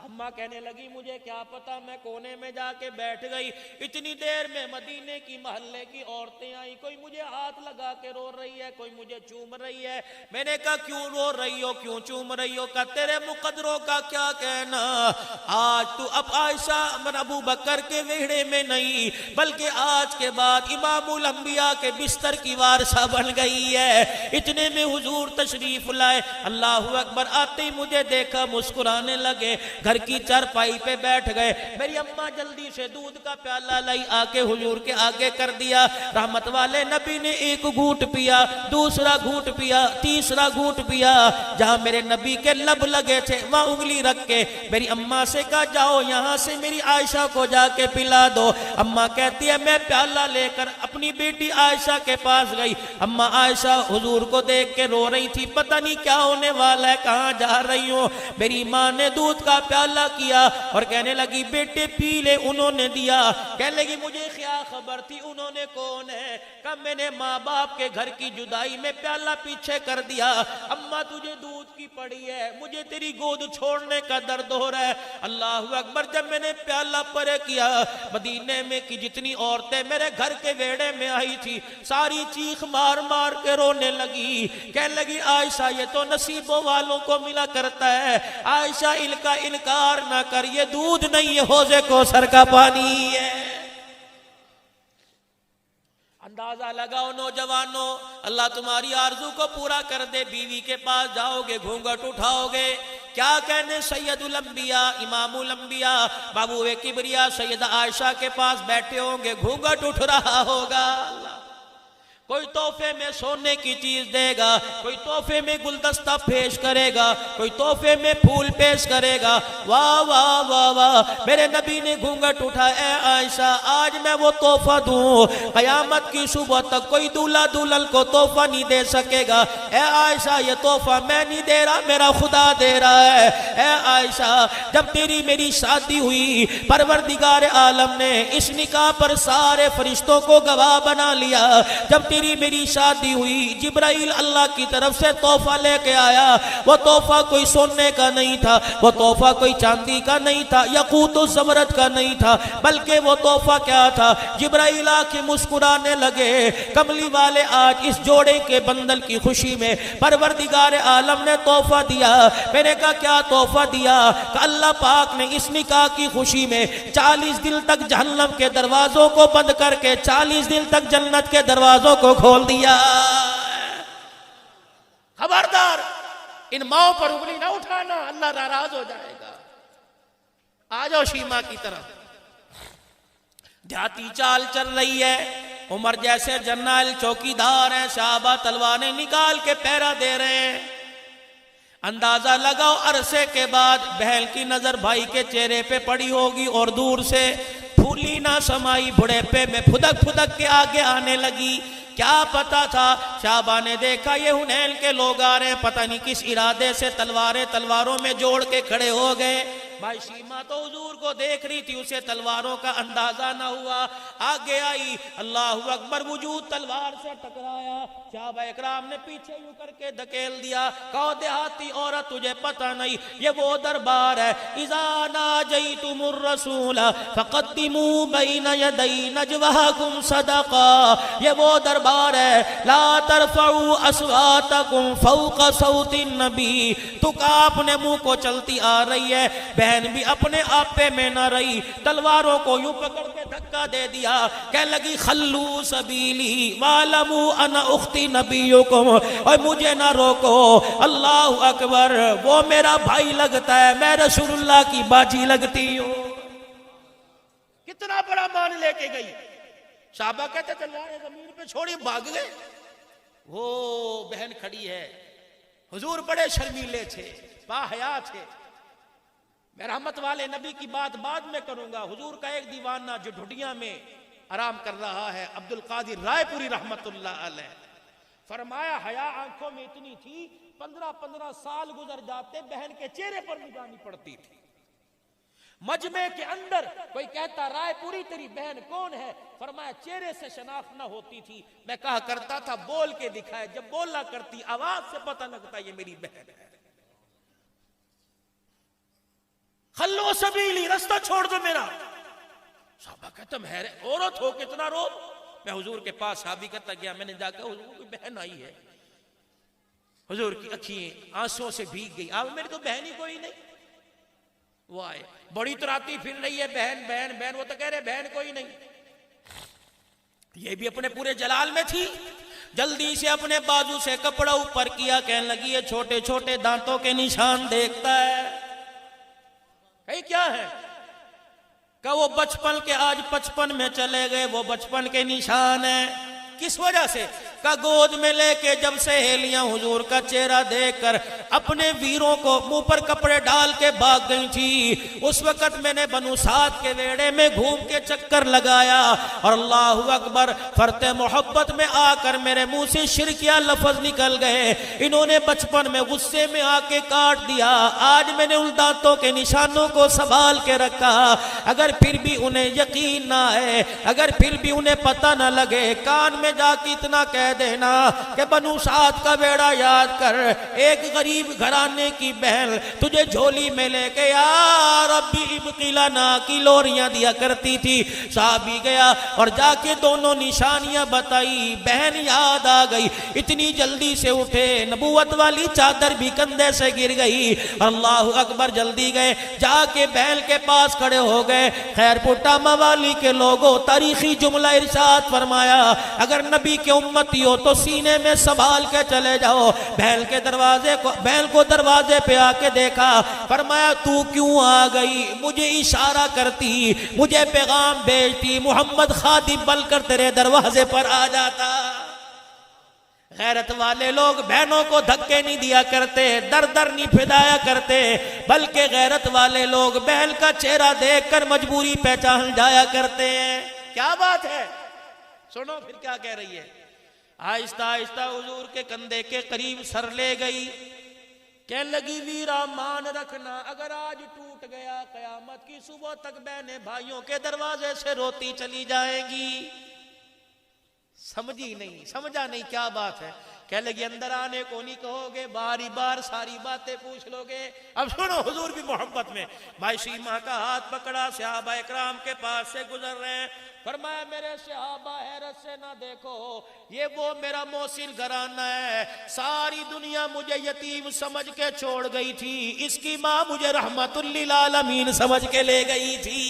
اماں کہنے لگی مجھے کیا پتا، میں کونے میں جا کے بیٹھ گئی۔ اتنی دیر میں مدینے کی محلے کی عورتیں آئیں، کوئی مجھے ہاتھ لگا کے رو رہی ہے، کوئی مجھے چوم رہی ہے۔ میں نے کہا کیوں رو رہی ہو، کیوں چوم رہی ہو؟ کہا تیرے مقدروں کا کیا کہنا، آج تو اب عائشہ ابو بکر کے ویڑے میں نہیں بلکہ آج کے بعد امام الانبیاء کے بستر کی وارثہ بن گئی ہے۔ اتنے میں حضور تشریف لائے، اللہ اکبر، آتے ہی مجھے دیکھا مسکرانے لگے، گھر کی چارپائی پہ بیٹھ گئے۔ میری اماں جلدی سے دودھ کا پیالہ لائی، آ کے حضور کے آگے کر دیا۔ رحمت والے نبی نے ایک گھونٹ پیا، دوسرا گھونٹ پیا، تیسرا گھونٹ پیا۔ جہاں میرے نبی کے لب لگے تھے وہاں انگلی رکھ کے میری اماں سے کہا جاؤ یہاں سے میری عائشہ کو جا کے پلا دو۔ اماں کہتی ہے میں پیالہ لے کر اپنی بیٹی عائشہ کے پاس گئی۔ اماں عائشہ حضور کو دیکھ کے رو رہی تھی، پتہ نہیں کیا ہونے والا ہے، کہاں جا رہی ہوں۔ میری ماں نے دودھ کا پیالہ کیا اور کہنے لگی بیٹے پی لے، انہوں نے دیا۔ کہنے لگی مجھے کیا خبر تھی انہوں نے کون ہے؟ کہ میں نے ماں باپ کے گھر کی جدائی میں پیالہ پیچھے کر دیا۔ اماں تجھے دودھ کی پڑی ہے، مجھے تیری گود چھوڑنے کا درد ہو رہا ہے۔ اللہ اکبر، جب میں نے پیالہ پرے کیا، مدینے میں کی جتنی عورتیں میرے گھر کے ویڑے میں آئی تھی ساری چیخ مار مار کے رونے لگی، کہنے لگی عائشہ یہ تو نصیبوں والوں کو ملا کرتا ہے، عائشہ ان کا انکار نہ کر، یہ دودھ نہیں یہ حوض کوثر کا پانی ہے۔ اندازہ لگاؤ نوجوانوں، اللہ تمہاری آرزو کو پورا کر دے، بیوی کے پاس جاؤ گے گھونگھٹ اٹھاؤ گے، کیا کہنے سید الانبیاء امام الانبیاء بابو کبریا سیدہ عائشہ کے پاس بیٹھے ہوں گے، گھونگھٹ اٹھ رہا ہوگا۔ کوئی تحفے میں سونے کی چیز دے گا، کوئی تحفے میں گلدستہ پیش کرے گا، کوئی تحفے میں پھول پیش کرے گا۔ واہ واہ واہ واہ، میرے نبی نے گھونگھٹ اٹھا، اے عائشہ آج میں وہ تحفہ دوں، قیامت کی صبح تک کوئی دولہا دلہن کو تحفہ نہیں دے سکے گا۔ اے عائشہ یہ تحفہ میں نہیں دے رہا، میرا خدا دے رہا ہے۔ اے عائشہ جب تیری میری شادی ہوئی، پروردگار عالم نے اس نکاح پر سارے فرشتوں کو گواہ بنا لیا۔ جب تیری میری شادی ہوئی، جبرائیل اللہ کی طرف سے تحفہ لے کے آیا، وہ تحفہ کوئی سونے کا نہیں تھا، وہ تحفہ کوئی چاندی کا نہیں تھا، یاقوت و زمرد کا نہیں تھا، بلکہ وہ تحفہ کیا تھا؟ جبرائیل آ کے مسکرانے لگے، کملی والے آج اس جوڑے کے بندل کی خوشی میں پروردگار عالم نے تحفہ دیا۔ میں نے کہا کیا تحفہ دیا؟ کہ اللہ پاک نے اس نکاح کی خوشی میں 40 دن تک جہنم کے دروازوں کو بند کر کے 40 دن تک جنت کے دروازوں کو کھول دیا۔ خبردار ان ماؤں پر انگلی نہ اٹھانا، اللہ ناراض ہو جائے گا۔ آ جاؤ شیما کی طرف۔ دیہاتی چال چل رہی ہے، عمر جیسے جنرل چوکیدار ہیں، صحابہ تلواریں نکال کے پہرا دے رہے ہیں۔ اندازہ لگاؤ عرصے کے بعد بہن کی نظر بھائی کے چہرے پہ پڑی ہوگی اور دور سے پھولی نہ سمائی بڑھیپے میں پھدک پھدک کے آگے آنے لگی۔ کیا پتا تھا؟ صحابہ نے دیکھا یہ حنین کے لوگ آ رہے ہیں، پتہ نہیں کس ارادے سے تلواریں تلواروں میں جوڑ کے کھڑے ہو گئے۔ بھائی شیما تو حضور کو دیکھ رہی تھی، اسے تلواروں کا اندازہ نہ ہوا، آگے آئی، اللہ اکبر، وجود تلوار سے ٹکرایا، صحابہ اکرام نے پیچھے یوں کر کے دھکیل دیا، کہو دیہاتی عورت تجھے پتہ نہیں یہ وہ دربار ہے، اذا ناجیتم الرسول فقدموا بین یدی نجواکم صدقا، یہ وہ دربار ہے، لا ترفعوا اصواتکم فوق صوت النبی، تو کا اپنے منہ کو چلتی آ رہی ہے، بہن بھی اپنے آپے میں نہ رہی، تلواروں کو یوں پکڑ کے دھکا دے دیا، کہنے لگی خلو سبیلی وَعْلَمُوا أَنَا أُخْتِ نَبِيُّكُمْ، اور مجھے نہ روکو، اللہ اکبر، وہ میرا بھائی لگتا ہے، میں رسول اللہ کی باجی لگتی ہوں۔ کتنا بڑا مان لے کے گئی، صحابہ کہتے تلواریں زمین پہ چھوڑی بھاگ گئے، وہ بہن کھڑی ہے، حضور بڑے شرمیلے تھے، باحیا تھے۔ میں رحمت والے نبی کی بات بعد میں کروں گا، حضور کا ایک دیوانہ جو ڈھڈیاں میں آرام کر رہا ہے، عبد القادر رائے پوری رحمت اللہ علیہ، فرمایا حیا آنکھوں میں اتنی تھی 15 سال گزر جاتے بہن کے چہرے پر نگاہ نہیں پڑتی تھی۔ مجمع کے اندر کوئی کہتا رائے پوری تیری بہن کون ہے، فرمایا چہرے سے شناخت نہ ہوتی تھی، میں کہا کرتا تھا بول کے دکھائے، جب بولا کرتی آواز سے پتہ لگتا یہ میری بہن ہے۔ خلو سبیلی، رستہ چھوڑ دو میرا۔ صحابہ کہتا میں عورت ہو کتنا رو، میں حضور کے پاس صحابی کہتا گیا، میں نے جا کے حضور کی بہن آئی ہے، حضور کی اکھیں آنسوں سے بھیگ گئی، آپ میری تو بہن ہی کوئی نہیں، وہ آئے بڑی تراتی پھر رہی ہے، بہن بہن بہن، وہ تو کہہ رہے بہن کوئی نہیں، یہ بھی اپنے پورے جلال میں تھی، جلدی سے اپنے بازو سے کپڑا اوپر کیا، کہنے لگی یہ چھوٹے چھوٹے دانتوں کے نشان دیکھتا ہے، کہیں کیا ہے، کہ وہ بچپن کے آج 55 میں چلے گئے، وہ بچپن کے نشان ہیں، کس وجہ سے، کہ گود میں لے کے جب سہیلیاں حضور کا چہرہ دیکھ کر اپنے ویروں کو منہ پر کپڑے ڈال کے بھاگ گئی تھی، اس وقت میں نے بنو سعد کے ویڑے میں گھوم کے چکر لگایا، اور اللہ اکبر، فرت محبت میں آ کر میرے منہ سے شرکیہ لفظ نکل گئے، انہوں نے بچپن میں غصے میں آ کے کاٹ دیا، آج میں نے ان دانتوں کے نشانوں کو سنبھال کے رکھا، اگر پھر بھی انہیں یقین نہ ہے، اگر پھر بھی انہیں پتہ نہ لگے، کان میں جا کے اتنا کہہ دینا کہ بنو سعد کا بیڑا یاد کر، ایک غریب گھرانے کی بہن تجھے جھولی میں لے کے یا ربی ابقی لنا کی لوریاں دیا کرتی تھی، صحابی گیا اور جا کے دونوں نشانیاں بتائی، بہن یاد آ گئی، اتنی جلدی سے اٹھے، نبوت والی چادر بھی کندھے سے گر گئی، اللہ اکبر، جلدی گئے، جا کے بہن کے پاس کھڑے ہو گئے، خیر پٹا موالی کے لوگوں، تاریخی جملہ ارشاد فرمایا، اگر نبی کے امتی ہو تو سینے میں سنبھال کے چلے جاؤ، بہن کو دروازے پہ آ کے دیکھا، فرمایا تو کیوں آ گئی، مجھے اشارہ کرتی، مجھے پیغام بھیجتی، محمد خادم بن کر تیرے دروازے پر آ جاتا۔ غیرت والے لوگ بہنوں کو دھکے نہیں دیا کرتے، در در نہیں پھدایا کرتے، بلکہ غیرت والے لوگ بہن کا چہرہ دیکھ کر مجبوری پہچان جایا کرتے ہیں۔ کیا بات ہے، سنو پھر کیا کہہ رہی ہے، آہستہ آہستہ حضور کے کندھے کے قریب سر لے گئی، کہنے لگی ویرا مان رکھنا، اگر آج ٹوٹ گیا قیامت کی صبح تک بہنیں بھائیوں کے دروازے سے روتی چلی جائیں گی۔ سمجھی نہیں، سمجھا نہیں کیا بات ہے، کہنے لگی اندر آنے کو نہیں کہو گے، باری بار ساری باتیں پوچھ لو گے۔ اب سنو، حضور بھی محبت میں بھائی شیمہ کا ہاتھ پکڑا، صحابہ اکرام کے پاس سے گزر رہے ہیں، فرمایا میرے صحابہ حیرت سے نہ دیکھو، یہ وہ میرا محسن گھرانہ ہے، ساری دنیا مجھے یتیم سمجھ کے چھوڑ گئی تھی، اس کی ماں مجھے رحمت للعالمین سمجھ کے لے گئی تھی۔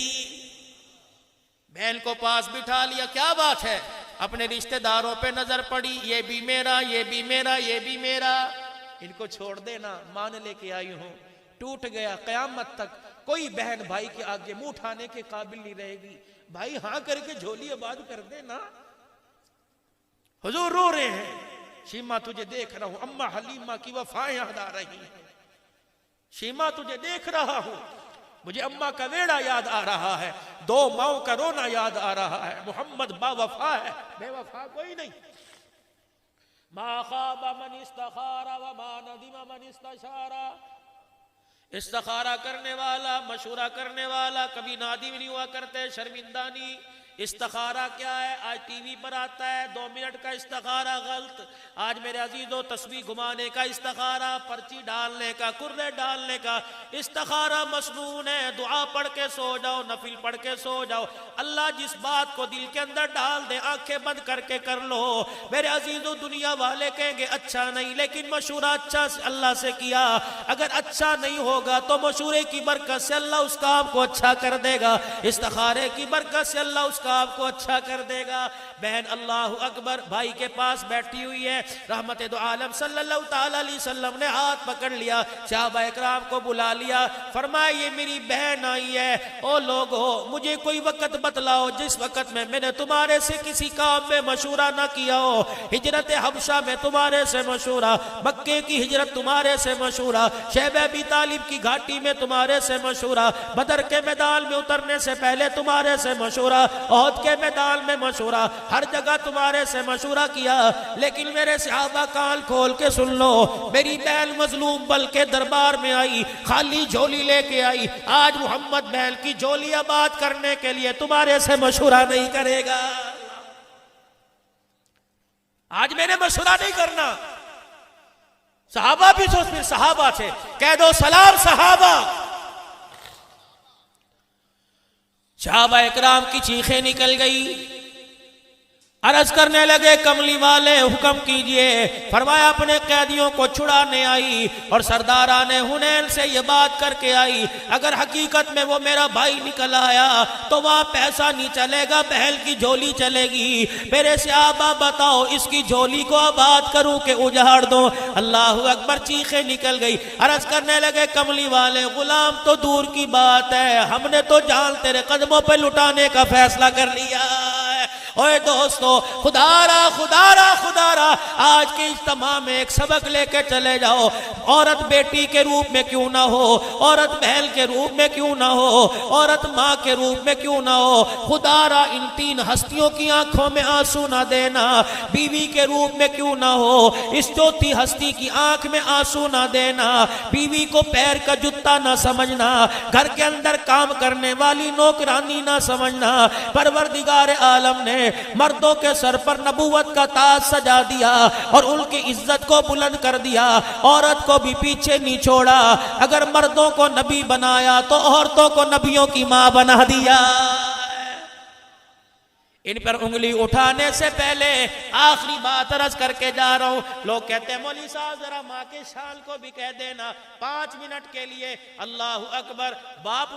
بہن کو پاس بٹھا لیا، کیا بات ہے، اپنے رشتہ داروں پہ نظر پڑی، یہ بھی میرا، یہ بھی میرا، یہ بھی میرا، ان کو چھوڑ دینا، مان لے کے آئی ہوں، ٹوٹ گیا، قیامت تک کوئی بہن بھائی کے آگے منہ اٹھانے کے قابل نہیں رہے گی، بھائی ہاں کر کے جھولی آباد کر دینا۔ حضور رو رہے ہیں، شیمہ تجھے دیکھ رہا ہوں، اماں حلیمہ کی وفائیں یاد آ رہی ہیں، شیمہ تجھے دیکھ رہا ہوں، مجھے اماں کا ویڑا یاد آ رہا ہے، دو ماؤں کا رونا یاد آ رہا ہے، محمد با وفا ہے، بے وفا کوئی نہیں۔ ما خاب من استخار وما ندم من استشار، استخارہ کرنے والا، مشورہ کرنے والا کبھی نادم نہیں ہوا کرتے، شرمندہ نہیں۔ استخارہ کیا ہے؟ آج ٹی وی پر آتا ہے 2 منٹ کا استخارہ غلط، آج میرے عزیزو تسبیح گھمانے کا استخارہ، پرچی ڈالنے کا، کرے ڈالنے کا استخارہ مسنون ہے۔ دعا پڑھ کے سو جاؤ، نفل پڑھ کے سو جاؤ، اللہ جس بات کو دل کے اندر ڈال دے آنکھیں بند کر کے کر لو۔ میرے عزیزو دنیا والے کہیں گے اچھا نہیں، لیکن مشورہ اچھا اللہ سے کیا، اگر اچھا نہیں ہوگا تو مشورے کی برکت سے اللہ اس کام کو اچھا کر دے گا، استخارے کی برکت سے اللہ اس آپ کو اچھا کر دے گا۔ بہن اللہ اکبر بھائی کے پاس بیٹھی ہوئی ہے، رحمت دو عالم صلی اللہ تعالی علیہ وسلم نے ہاتھ پکڑ لیا، صحابہ اکرام کو بلا لیا، فرمایا یہ میری بہن آئی ہے، او لوگو مجھے کوئی وقت بتلاؤ جس وقت میں نے تمہارے سے کسی کام میں مشورہ نہ کیا ہو، ہجرت حبشہ میں تمہارے سے مشورہ، مکے کی ہجرت تمہارے سے مشورہ، شیب ابی طالب کی گھاٹی میں تمہارے سے مشورہ، بدر کے میدان میں اترنے سے پہلے تمہارے سے مشورہ، احد کے میدان میں مشورہ، ہر جگہ تمہارے سے مشورہ کیا، لیکن میرے صحابہ کان کھول کے سن لو، میری بہن مظلوم بل کے دربار میں آئی، خالی جھولی لے کے آئی، آج محمد بہن کی جھولی آباد کرنے کے لیے تمہارے سے مشورہ نہیں کرے گا، آج میں نے مشورہ نہیں کرنا۔ صحابہ بھی سوچ، پھر صحابہ سے کہہ دو سلام صحابہ۔ صحابہ اکرام کی چیخیں نکل گئی، عرض کرنے لگے کملی والے حکم کیجئے، فرمایا اپنے قیدیوں کو چھڑانے آئی اور سرداران حنین سے یہ بات کر کے آئی، اگر حقیقت میں وہ میرا بھائی نکل آیا تو وہاں پیسہ نہیں چلے گا، بہل کی جھولی چلے گی، میرے صحابہ بتاؤ اس کی جھولی کو آباد کروں کہ اجاڑ دوں؟ اللہ اکبر، چیخیں نکل گئی، عرض کرنے لگے کملی والے غلام تو دور کی بات ہے، ہم نے تو جان تیرے قدموں پہ لٹانے کا فیصلہ کر لیا۔ اوے دوستو، خدا را آج کے اجتماع میں ایک سبق لے کے چلے جاؤ، عورت بیٹی کے روپ میں کیوں نہ ہو، عورت بہن کے روپ میں کیوں نہ ہو، عورت ماں کے روپ میں کیوں نہ ہو، خدا را ان 3 ہستیوں کی آنکھوں میں آنسو نہ دینا، بیوی کے روپ میں کیوں نہ ہو، اس 4تھی ہستی کی آنکھ میں آنسو نہ دینا، بیوی کو پیر کا جتا نہ سمجھنا، گھر کے اندر کام کرنے والی نوکرانی نہ سمجھنا، پروردگار عالم نے مردوں کے سر پر نبوت کا تاج سجا دیا اور ان کی عزت کو بلند کر دیا، عورت کو بھی پیچھے نہیں چھوڑا، اگر مردوں کو نبی بنایا تو عورتوں کو نبیوں کی ماں بنا دیا۔ ان پر انگلی اٹھانے سے پہلے آخری بات عرض کر کے جا رہا ہوں، لوگ کہتے ہیں مولوی صاحب ذرا ماں کے شان کو بھی کہہ دینا 5 منٹ کے لیے۔ اللہ اکبر، باپ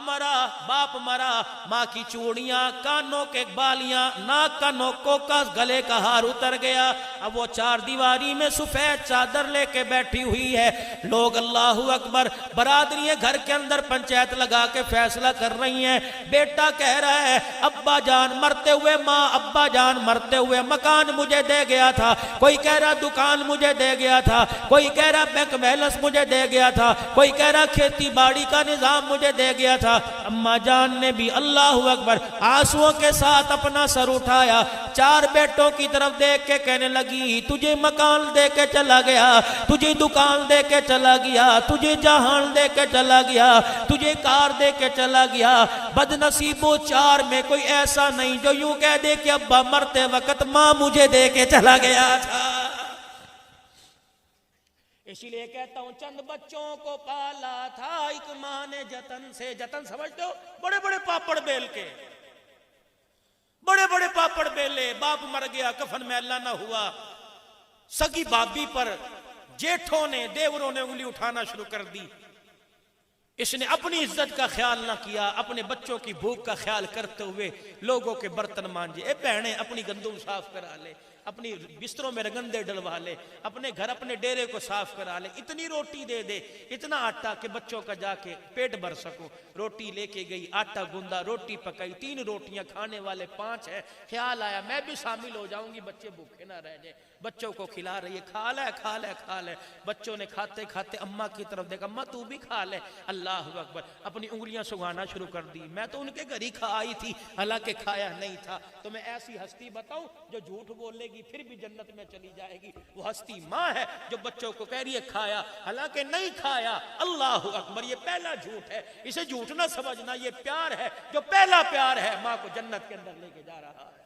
مرا، ماں کی چوڑیاں، کانوں کے بالیاں، ناک کا نوکوں کا، گلے کا ہار اتر گیا، اب وہ 4 دیواری میں سفید چادر لے کے بیٹھی ہوئی ہے، لوگ اللہ اکبر برادری گھر کے اندر پنچایت لگا کے فیصلہ کر رہی ہیں، بیٹا کہہ رہا ہے ابا جان مرتے ہوئے ابا جان مرتے ہوئے مکان مجھے دے گیا تھا، کوئی کہہ رہا دکان مجھے دے گیا تھا، کوئی کہہ رہا بینک بیلنس مجھے دے گیا تھا، کوئی کہہ رہا کھیتی باڑی کا نظام مجھے دے گیا تھا، اما جان نے بھی اللہ اکبر آنسوؤں کے ساتھ اپنا سر اٹھایا، 4 بیٹوں کی طرف دیکھ کے کہنے لگی تجھے مکان دے کے چلا گیا، تجھے دکان دے کے چلا گیا، تجھے جہان دے کے چلا گیا، تجھے کار دے کے چلا گیا، بد نصیبوں 4 میں کوئی ایسا نہیں جو یوں کہہ دے کہ ابا مرتے وقت ماں مجھے دے کے چلا گیا تھا۔ اسی لئے کہتا ہوں چند بچوں کو پالا تھا ایک ماں نے جتن سے، جتن سمجھتے ہو؟ بڑے بڑے پاپڑ بیل کے، بڑے بڑے پاپڑ بیلے، باپ مر گیا کفن میلا نہ ہوا، سگی بابی پر جیٹھوں نے دیوروں نے انگلی اٹھانا شروع کر دی، اس نے اپنی عزت کا خیال نہ کیا، اپنے بچوں کی بھوک کا خیال کرتے ہوئے لوگوں کے برتن مانجے، اے بہنیں اپنی گندم صاف کرا لے، اپنی بستروں میں رگندے ڈلوا لے، اپنے گھر اپنے ڈیرے کو صاف کرا لے، اتنی روٹی دے دے، اتنا آٹا کہ بچوں کا جا کے پیٹ بھر سکو، روٹی لے کے گئی، آٹا گوندا، روٹی پکائی، 3 روٹیاں، کھانے والے 5 ہیں، خیال آیا میں بھی شامل ہو جاؤں گی بچے بھوکے نہ رہ جائیں، بچوں کو کھلا رہی ہے، کھا لے، بچوں نے کھاتے کھاتے اماں کی طرف دیکھا، اماں تو بھی کھا لے، اللہ اکبر، اپنی انگلیاں سگانا شروع کر دی، میں تو ان کے گھر ہی کھا آئی تھی، حالانکہ کھایا نہیں تھا، تو میں ایسی ہستی بتاؤں جو جھوٹ بولے گی گی پھر بھی جنت میں چلی جائے گی۔ وہ ہستی ماں ہے جو بچوں کو کہہ رہی ہے کھایا، حالانکہ نہیں کھایا۔ اللہ اکبر، یہ پہلا جھوٹ ہے، اسے جھوٹ نہ سمجھنا، یہ پیار ہے جو پہلا پیار ہے، ماں کو جنت کے اندر لے کے جا رہا ہے۔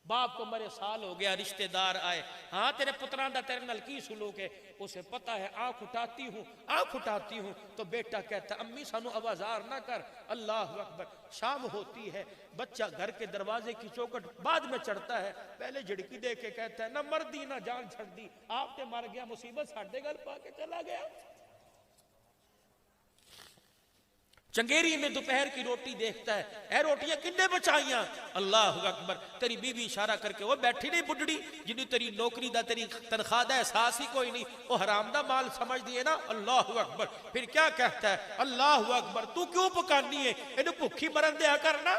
باپ کو مرے سال ہو گیا، رشتہ دار آئے، ہاں تیرے پتران دا تیرے نال کی سلوک ہے، اسے پتا ہے آنکھ اٹھاتی ہوں تو بیٹا کہتا ہے امی سانو آوازار نہ کر۔ اللہ اکبر، شام ہوتی ہے، بچہ گھر کے دروازے کی چوکٹ بعد میں چڑھتا ہے، پہلے جھڑکی دے کے کہتا ہے نہ مردی نہ جان چھڑ دی، آپ تے مر گیا، مصیبت ساڈے گل پا کے چلا گیا۔ چنگیری میں دوپہر کی روٹی دیکھتا ہے، اے روٹیاں کنے بچائیاں؟ اللہ اکبر، تیری بیوی اشارہ کر کے وہ بیٹھی نہیں بڈڑی جنہوں تیری نوکری دا تیری تنخواہ دا احساس ہی کوئی نہیں، وہ حرام دا مال سمجھ دیے نا۔ اللہ اکبر، پھر کیا کہتا ہے؟ اللہ اکبر، تو کیوں پکانی ہے؟ انہوں بھوکھی مرن دیا کرنا۔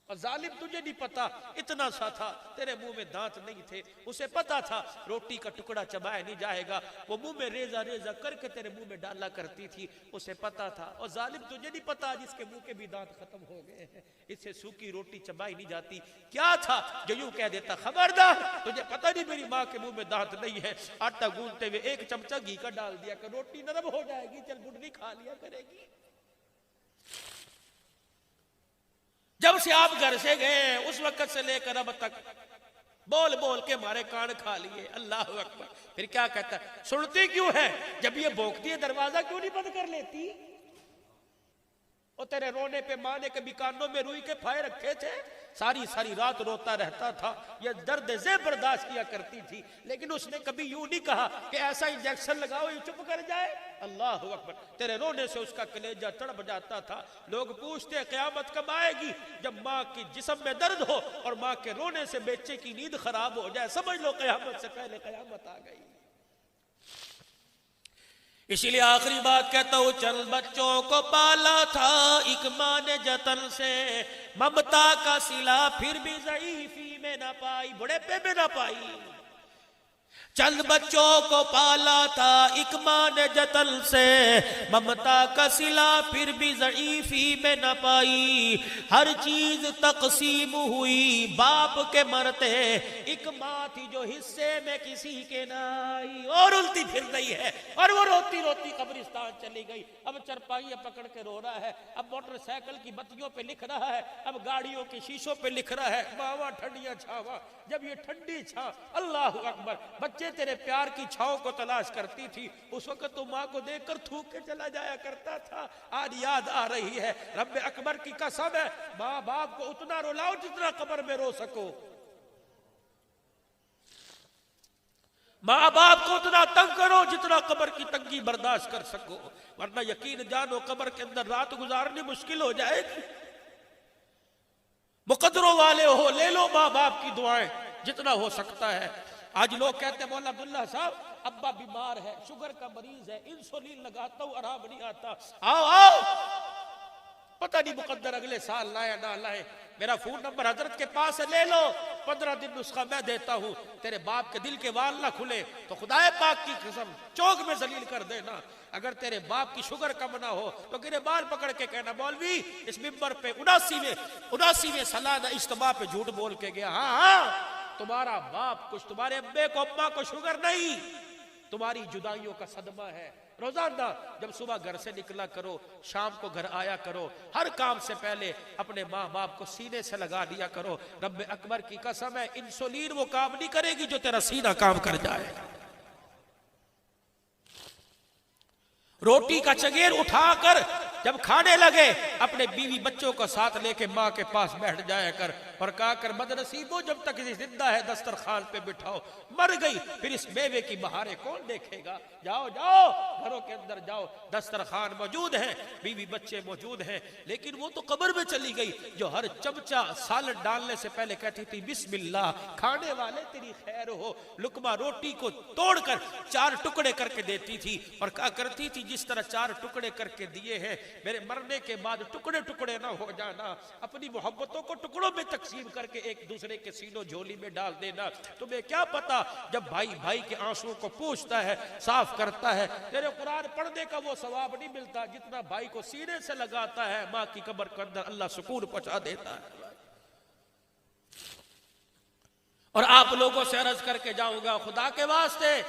اور ظالم تجھے نہیں پتا، اتنا سا تھا، تیرے منہ میں دانت نہیں تھے، اسے پتا تھا روٹی کا ٹکڑا چبائے نہیں جائے گا، وہ منہ میں ریزہ ریزہ کر کے تیرے منہ میں ڈالا کرتی تھی، اسے پتا تھا۔ اور ظالم تجھے نہیں پتا جس کے منہ کے بھی دانت ختم ہو گئے ہیں، اس سے سوکھی روٹی چبائی نہیں جاتی۔ کیا تھا جو یوں کہہ دیتا خبردار، تجھے پتا نہیں میری ماں کے منہ میں دانت نہیں ہے، آٹا گوندتے ہوئے ایک چمچہ گھی کا ڈال دیا کہ روٹی نرم ہو جائے گی، چل بڈھنی کھا لیا کرے گی۔ جب سے آپ گھر سے گئے اس وقت سے لے کر اب تک بول بول کے ہمارے کان کھا لیے۔ اللہ اکبر، پھر کیا کہتا ہے؟ سنتی کیوں ہے؟ جب یہ بھونکتی ہے دروازہ کیوں نہیں بند کر لیتی؟ اور تیرے رونے پہ ماں نے کبھی کانوں میں روئی کے پھائے رکھے تھے؟ ساری ساری رات روتا رہتا تھا، یہ درد زے برداشت کیا کرتی تھی، لیکن اس نے کبھی یوں نہیں کہا کہ ایسا انجیکشن لگاؤ یہ چپ کر جائے۔ اللہ اکبر، تیرے رونے سے اس کا کلیجہ تڑپ جاتا تھا۔ لوگ پوچھتے قیامت کب آئے گی؟ جب ماں کی جسم میں درد ہو اور ماں کے رونے سے بچے کی نیند خراب ہو جائے، سمجھ لو قیامت سے پہلے قیامت آ گئی۔ اسی لیے آخری بات کہتا ہوں، چند بچوں کو پالا تھا ایک ماں نے جتن سے، ممتا کا صلہ پھر بھی ضعیفی میں نہ پائی، بڑے پہ میں نہ پائی۔ چند بچوں کو پالا تھا ایک ماں نے جتن سے، ممتا کا صلہ پھر بھی ضعیفی میں نہ پائی۔ ہر چیز تقسیم ہوئی باپ کے مرتے، ایک ماں تھی جو حصے میں کسی کے نہ آئی۔ اور الٹی پھر رہی ہے، اور وہ روتی روتی قبرستان چلی گئی۔ اب چرپائیاں پکڑ کے رو رہا ہے، اب موٹر سائیکل کی بتیوں پہ لکھ رہا ہے، اب گاڑیوں کے شیشوں پہ لکھ رہا ہے ماوا ٹھنڈیاں چھاواں۔ جب یہ ٹھنڈی چھاں، اللہ اکبر، بچے تیرے پیار کی چھاؤں کو تلاش کرتی تھی، اس وقت تو ماں کو دیکھ کر تھوک کے چلا جایا کرتا تھا۔ آج یاد آ رہی ہے، رب اکبر کی قسم ہے، ماں باپ کو اتنا رلاؤ جتنا قبر میں رو سکو، ماں باپ کو اتنا تنگ کرو جتنا قبر کی تنگی برداشت کر سکو، ورنہ یقین جانو قبر کے اندر رات گزارنی مشکل ہو جائے گی۔ مقدروں والے ہو، لے لو ماں باپ کی دعائیں جتنا ہو سکتا ہے۔ آج لوگ کہتے ہیں مولا عبداللہ صاحب ابا بیمار ہے، شوگر کا مریض ہے، انسولین لگاتا ہوں آرام نہیں آتا، آؤ آؤ، پتہ نہیں مقدر اگلے سال لائے نہ لائے، میرا فون نمبر حضرت کے پاس ہے، لے لو، 15 دن نسخہ میں دیتا ہوں، تیرے باپ کے دل کے وال نہ کھلے تو خدا پاک کی قسم چوک میں ذلیل کر دینا۔ اگر تیرے باپ کی شوگر کم نہ ہو تو گرے بال پکڑ کے کہنا مولوی اس ممبر پہ 79ویں سالانہ اجتماع پہ جھوٹ بول کے گیا، ہاں تمہارا باپ کچھ، تمہارے ابے کو اماں کو شوگر نہیں، تمہاری جدائیوں کا صدمہ ہے۔ روزانہ جب صبح گھر سے نکلا کرو، شام کو گھر آیا کرو، ہر کام سے پہلے اپنے ماں باپ کو سینے سے لگا دیا کرو۔ رب اکبر کی قسم ہے، انسولین وہ کام نہیں کرے گی جو تیرا سینہ کام کر جائے۔ روٹی کا چگیر اٹھا کر جب کھانے لگے اپنے بیوی بچوں کو ساتھ لے کے ماں کے پاس بیٹھ جایا کر اور کہا کر بدنصیبوں جب تک زندہ ہے دسترخوان پہ بٹھاؤ، مر گئی پھر اس میوے کی بہاریں کون دیکھے گا؟ جاؤ جاؤ گھروں کے اندر جاؤ، دسترخوان موجود ہیں، بیوی بچے موجود ہیں، لیکن وہ تو قبر میں چلی گئی جو ہر چمچہ سالن ڈالنے سے پہلے کہتی تھی بسم اللہ، کھانے والے تیری خیر ہو، لقمہ روٹی کو توڑ کر 4 ٹکڑے کر کے دیتی تھی اور کہا کرتی تھی جس طرح 4 ٹکڑے کر کے دیے ہیں میرے مرنے کے بعد ٹکڑے ٹکڑے نہ ہو جانا، اپنی محبتوں کو ٹکڑوں میں تقسیم کر کے ایک دوسرے کے سینوں جھولی میں ڈال دینا۔ تمہیں کیا پتا جب بھائی بھائی کے آنسوں کو پوچھتا ہے، صاف کرتا ہے، تیرے قرآن پڑھنے کا وہ ثواب نہیں ملتا جتنا بھائی کو سینے سے لگاتا ہے، ماں کی قبر کے اندر اللہ سکون پہنچا دیتا ہے۔ اور آپ لوگوں سے عرض کر کے جاؤں گا، خدا کے واسطے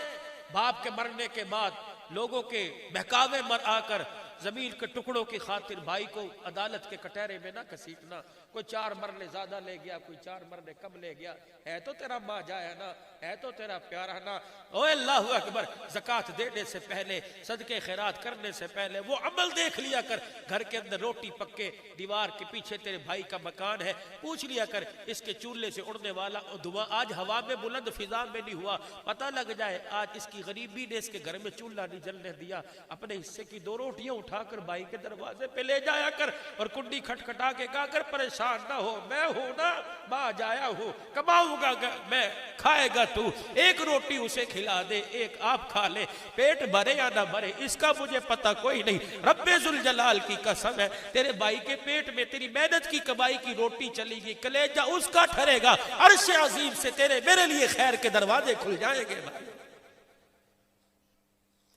باپ کے مرنے کے بعد لوگوں کے بہکاوے مر آ کر زمین کے ٹکڑوں کی خاطر بھائی کو عدالت کے کٹہرے میں نہ گھسیٹنا۔ کوئی 4 مرلے زیادہ لے گیا، کوئی 4 مرلے کم لے گیا، ہے تو تیرا ماں جایا نا، ہے تو تیرا پیارا نا۔ او اللہ اکبر، زکوٰۃ دینے سے پہلے، صدقے خیرات کرنے سے پہلے وہ عمل دیکھ لیا کر۔ گھر کے اندر روٹی پکے، دیوار کے پیچھے تیرے بھائی کا مکان ہے، پوچھ لیا کر اس کے چولہے سے اڑنے والا دھواں آج ہوا میں بلند فضا میں نہیں ہوا، پتہ لگ جائے آج اس کی غریبی نے اس کے گھر میں چولہا نہیں جلنے دیا۔ اپنے حصے کی 2 روٹیاں اٹھا کر بھائی کے دروازے پہ لے جایا کر اور کنڈی کھٹکھٹا کے کہا کر پریشان نہ ہو، میں ہوں نا، ماں جایا ہوں، کماؤں گا میں، کھائے گا تو، 1 روٹی اسے کھلا دے، 1 آپ کھا لے، پیٹ بھرے یا نہ بھرے اس کا مجھے پتہ کوئی نہیں، رب ذوالجلال کی قسم ہے تیرے بھائی کے پیٹ میں تیری محنت کی کمائی کی روٹی چلی گی، کلیجہ اس کا ٹھرے گا، عرش عظیم سے تیرے میرے لیے خیر کے دروازے کھل جائیں گے۔ بھائی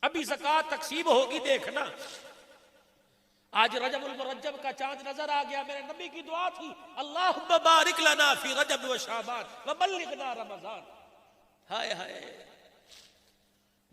ابھی زکوٰۃ تقسیم ہوگی، دیکھنا۔ آج رجب المرجب کا چاند نظر آ گیا، میرے نبی کی دعا تھی، اللہم بارک لنا فی رجب و شعبان وبلغنا رمضان۔ ہائے ہائے،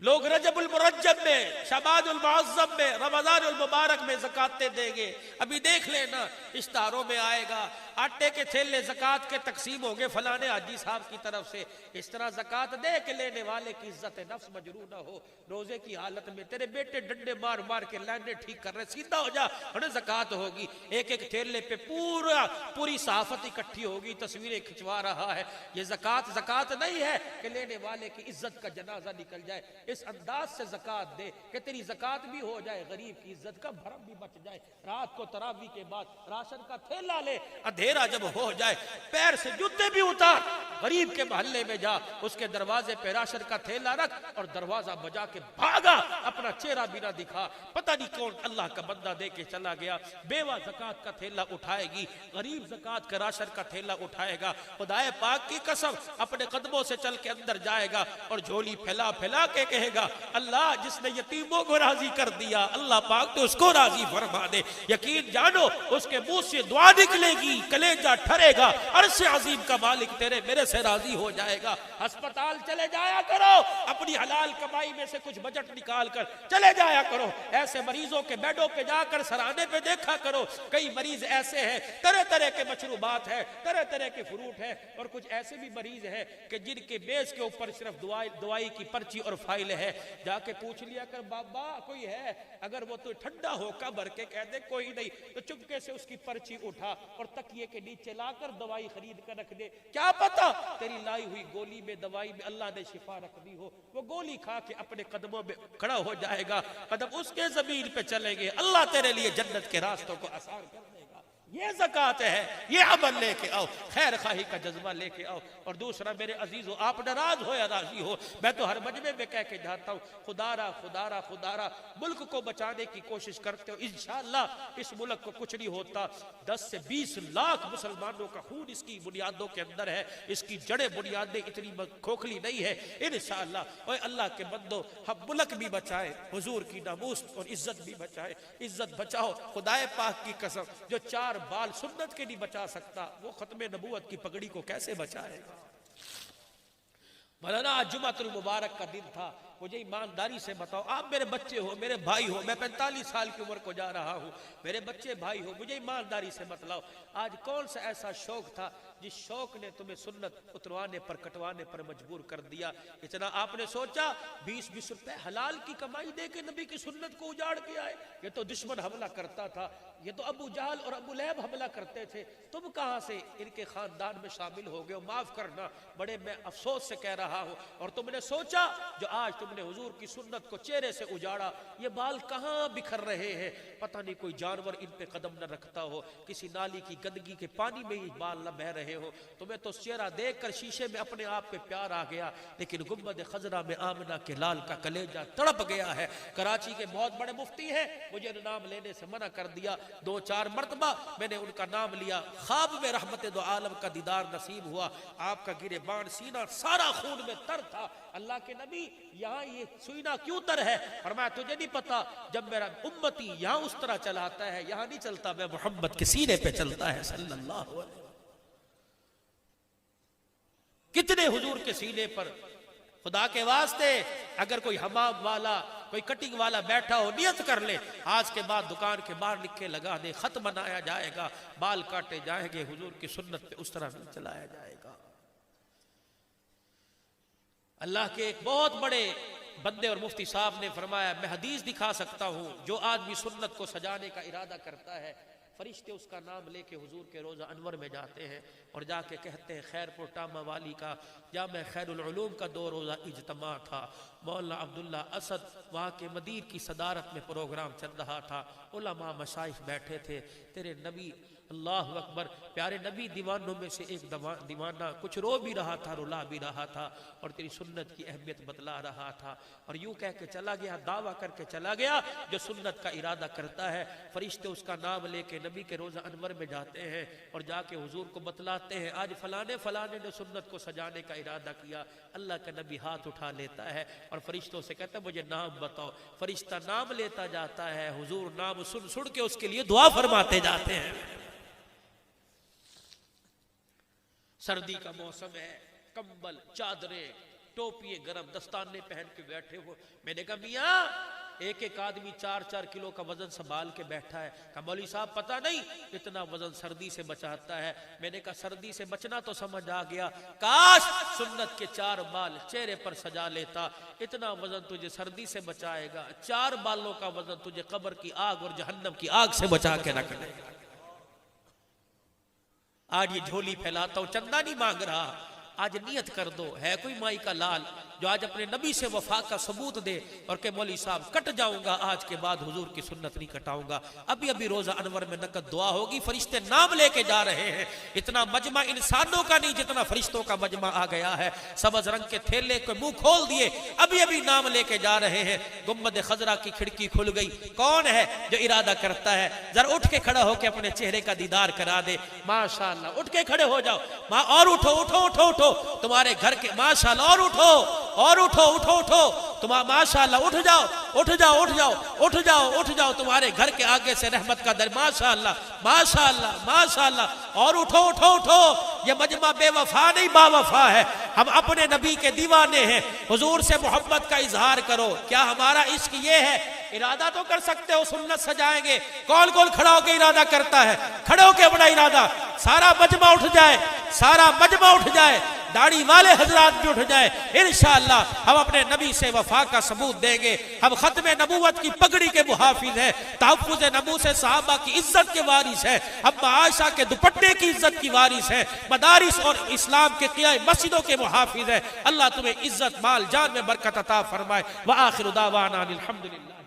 لوگ رجب المرجب میں، شعبان المعظم میں، رمضان المبارک میں زکوٰۃ دیں گے۔ ابھی دیکھ لینا اشتہاروں میں آئے گا، آٹے کے تھیلے زکوٰۃ کے تقسیم ہوں گے فلانے حاجی صاحب کی طرف سے۔ اس طرح زکوٰۃ دے کے لینے والے کی عزت نفس مجروح نہ ہو۔ روزے کی حالت میں تیرے بیٹے ڈنڈے مار مار کے لائنیں ٹھیک کر رہے، سیدھا ہو جا، انہیں زکوٰۃ ہوگی۔ ایک تھیلے پہ پوری صحافت اکٹھی ہوگی، تصویریں کھنچوا رہا ہے۔ یہ زکوٰۃ نہیں ہے کہ لینے والے کی عزت کا جنازہ نکل جائے۔ اس انداز سے زکوٰۃ دے کہ تیری زکوٰۃ بھی ہو جائے، غریب کی عزت کا بھرم بھی بچ جائے۔ رات کو تراویح کے بعد راشن کا تھیلا لے، اندھیرا جب ہو جائے پیر سے جوتے بھی اتار، غریب کے محلے میں جا، اس کے دروازے پہ راشن کا تھیلا رکھ اور دروازہ بجا کے بھاگا، اپنا چہرہ بھی نہ دکھا، پتہ نہیں کون اللہ کا بندہ دے کے چلا گیا۔ بیوہ زکوٰۃ کا تھیلا اٹھائے گی، غریب زکوٰۃ کا راشن کا تھیلا اٹھائے گا۔ خدائے پاک کی قسم اپنے قدموں سے چل کے اندر جائے گا اور جھولی پھیلا پھیلا کے کہے گا، اللہ جس نے یتیموں کو راضی کر دیا، اللہ پاک تو اس کو راضی فرما دے۔ یقین جانو اس کے منہ سے دعا نکلے گی، کلیجہ ٹھرے گا، عرش عظیم کا مالک تیرے میرے سے راضی ہو جائے گا۔ ہسپتال چلے جایا کرو، اپنی حلال کمائی میں سے کچھ بجٹ نکال کر چلے جایا کرو، ایسے مریضوں کے بیڈوں پہ جا کر سرانے پہ دیکھا کرو۔ کئی مریض ایسے ہیں، طرح طرح کے مشروبات ہیں، طرح طرح کے فروٹ ہیں، اور کچھ ایسے بھی مریض ہیں کہ جن کے بیس کے اوپر صرف دوائی کی پرچی اور فائل ہے۔ جا کے پوچھ لیا کر، بابا کوئی ہے؟ اگر وہ تو ٹھنڈا ہو کا بھر کے کہہ دے کوئی نہیں، تو چپکے سے اس کی پرچی اٹھا اور تکیے کے نیچے لا کر دوائی خرید کر رکھ دے۔ کیا پتا تیری لائی ہوئی گولی میں، دوائی میں اللہ نے شفا رکھ دی ہو، وہ گولی کھا کے اپنے قدموں میں کھڑا ہو جائے گا، قدم اس کے زمین پہ چلیں گے، اللہ تیرے لیے جنت کے راستوں کو آسان کر دے گا۔ یہ زکوٰۃ ہے، یہ عمل لے کے آؤ، خیر خواہی کا جذبہ لے کے آؤ۔ اور دوسرا میرے عزیزو، آپ ناراض ہو یا راضی ہو، میں تو ہر مجمع میں کہہ کے جاتا ہوں، خدا را ملک کو بچانے کی کوشش کرتے ہو، انشاءاللہ اس ملک کو کچھ نہیں ہوتا۔ 10 سے 20 لاکھ مسلمانوں کا خون اس کی بنیادوں کے اندر ہے، اس کی جڑیں بنیادیں اتنی کھوکھلی نہیں ہے۔ انشاءاللہ اوے اللہ کے بندو، ہم ملک بھی بچائے، حضور کی ناموس اور عزت بھی بچائے۔ عزت بچاؤ، خدائے پاک کی قسم، جو 4 بال سنت کے نہیں بچا سکتا، وہ ختم نبوت کی پگڑی کو کیسے بچائے گا؟ مولانا آج جمعۃ المبارک کا دن تھا، مجھے ایمانداری سے بتاؤ، آپ میرے بچے ہو، میرے بھائی ہو، میں 45 سال کی عمر کو جا رہا ہوں، میرے بچے بھائی ہو، مجھے ایمانداری سے بتلاؤ، آج کون سا ایسا شوق تھا جس شوق نے تمہیں سنت اتروانے پر کٹوانے پر مجبور کر دیا؟ اتنا آپ نے سوچا 20-20 روپے حلال کی کمائی دے کے نبی کی سنت کو اجاڑ کے آئے؟ یہ تو دشمن حملہ کرتا تھا، یہ تو ابو جہل اور ابو لہب حملہ کرتے تھے، تم کہاں سے ان کے خاندان میں شامل ہو گئے ہو؟ معاف کرنا، بڑے میں افسوس سے کہہ رہا ہوں۔ اور تم نے سوچا جو آج تم نے حضور کی سنت کو چہرے سے اجاڑا، یہ بال کہاں بکھر رہے ہیں؟ پتہ نہیں کوئی جانور ان پہ قدم نہ رکھتا ہو، کسی نالی کی گندگی کے پانی میں ہی بال نہ بہ رہے ہو۔ تمہیں تو چہرہ دیکھ کر شیشے میں اپنے آپ پہ پیار آ گیا، لیکن گنبد خضرا میں آمنہ کے لال کا کلیجہ تڑپ گیا ہے۔ کراچی کے بہت بڑے مفتی ہیں، مجھے نام لینے سے منع کر دیا، 2-4 مرتبہ میں نے ان کا نام لیا، خواب میں رحمت دو عالم کا دیدار نصیب ہوا، آپ کا گریبان سینہ سارا خون میں تر تھا۔ اللہ کے نبی، یہاں یہ سینہ کیوں تر ہے؟ فرمایا تجھے نہیں پتا، جب میرا امتی یہاں اس طرح چلاتا ہے، یہاں نہیں چلتا، میں محمد کے سینے پہ چلتا ہے صلی اللہ علیہ وسلم۔ کتنے حضور کے سینے پر. خدا کے واسطے اگر کوئی حمام والا کوئی کٹنگ والا بیٹھا ہو نیت کر لے آج کے بعد دکان کے باہر لکھ کے لگا دے خط بنایا جائے گا, بال کاٹے جائیں گے, حضور کی سنت پہ اس طرح نہیں چلایا جائے گا. اللہ کے ایک بہت بڑے بندے اور مفتی صاحب نے فرمایا میں حدیث دکھا سکتا ہوں, جو آدمی سنت کو سجانے کا ارادہ کرتا ہے فرشتے اس کا نام لے کے حضور کے روضہ انور میں جاتے ہیں اور جا کے کہتے ہیں خیر پور ٹامہ والی کا جامع خیر العلوم کا 2 روزہ اجتماع تھا, مولانا عبداللہ اسد وہاں کے مدیر کی صدارت میں پروگرام چل رہا تھا, علماء مشائخ بیٹھے تھے, تیرے نبی اللہ اکبر پیارے نبی دیوانوں میں سے ایک دیوانہ کچھ رو بھی رہا تھا رلا بھی رہا تھا اور تیری سنت کی اہمیت بتلا رہا تھا, اور یوں کہہ کے چلا گیا, دعویٰ کر کے چلا گیا جو سنت کا ارادہ کرتا ہے فرشتے اس کا نام لے کے نبی کے روضہ انور میں جاتے ہیں اور جا کے حضور کو بتلاتے ہیں آج فلانے نے سنت کو سجانے کا ارادہ کیا. اللہ کا نبی ہاتھ اٹھا لیتا ہے اور فرشتوں سے کہتا ہے مجھے نام بتاؤ, فرشتہ نام لیتا جاتا ہے, حضور نام سن کے اس کے لیے دعا فرماتے جاتے ہیں. سردی کا موسم ہے, کمبل چادریں ٹوپیے گرم دستانے پہن کے بیٹھے ہو. میں نے کہا میاں ایک ایک آدمی 4-4 کلو کا وزن سنبھال کے بیٹھا ہے. کہا مولوی صاحب پتہ نہیں اتنا وزن سردی سے بچاتا ہے. میں نے کہا سردی سے بچنا تو سمجھ آ گیا, کاش سنت کے 4 بال چہرے پر سجا لیتا, اتنا وزن تجھے سردی سے بچائے گا, 4 بالوں کا وزن تجھے قبر کی آگ اور جہنم کی آگ سے بچا کے رکھ لے گا. آج یہ جھولی پھیلاتا ہوں چندہ نہیں مانگ رہا, آج نیت کر دو ہے کوئی مائی کا لال جو آج اپنے نبی سے وفا کا ثبوت دے اور کہ مولوی صاحب کٹ جاؤں گا آج کے بعد حضور کی سنت نہیں کٹاؤں گا. ابھی روزہ انور میں نقد دعا ہوگی, فرشتے نام لے کے جا رہے ہیں. اتنا مجمع انسانوں کا نہیں جتنا فرشتوں کا مجمع آ گیا ہے. سبز رنگ کے تھیلے کو منہ کھول دیے, ابھی نام لے کے جا رہے ہیں. گنبد خضرا کی کھڑکی کھل گئی. کون ہے جو ارادہ کرتا ہے ذرا اٹھ کے کھڑا ہو کے اپنے چہرے کا دیدار کرا دے. ماشاءاللہ اٹھ کے کھڑے ہو جاؤ, اور اٹھو تمہارے گھر کے ماشاءاللہ, اور اٹھو تم ماشاءاللہ اٹھ جاؤ تمہارے گھر کے آگے سے رحمت کا در ماشاءاللہ اور اٹھو. یہ مجمع بے وفا نہیں با وفا ہے, ہم اپنے نبی کے دیوانے ہیں. حضور سے محبت کا اظہار کرو. کیا ہمارا عشق یہ ہے؟ ارادہ تو کر سکتے ہو سنت سجائیں گے, کون کھڑا ہو کے ارادہ کرتا ہے؟ کھڑے ہو کے اپنا ارادہ, سارا مجمع اٹھ جائے, داڑھی والے حضرات بھی اٹھ جائے, انشاءاللہ ہم اپنے نبی سے وفا کا ثبوت دیں گے. ہم ختم نبوت کی پگڑی کے محافظ ہیں, تحفظ نبوت سے صحابہ کی عزت کے وارث ہیں, ہم عائشہ کے دوپٹے کی عزت کی وارث ہیں, مدارس اور اسلام کے قیام مسجدوں کے محافظ ہیں. اللہ تمہیں عزت مال جان میں برکت عطا فرمائے. وآخر دعوانا الحمدللہ.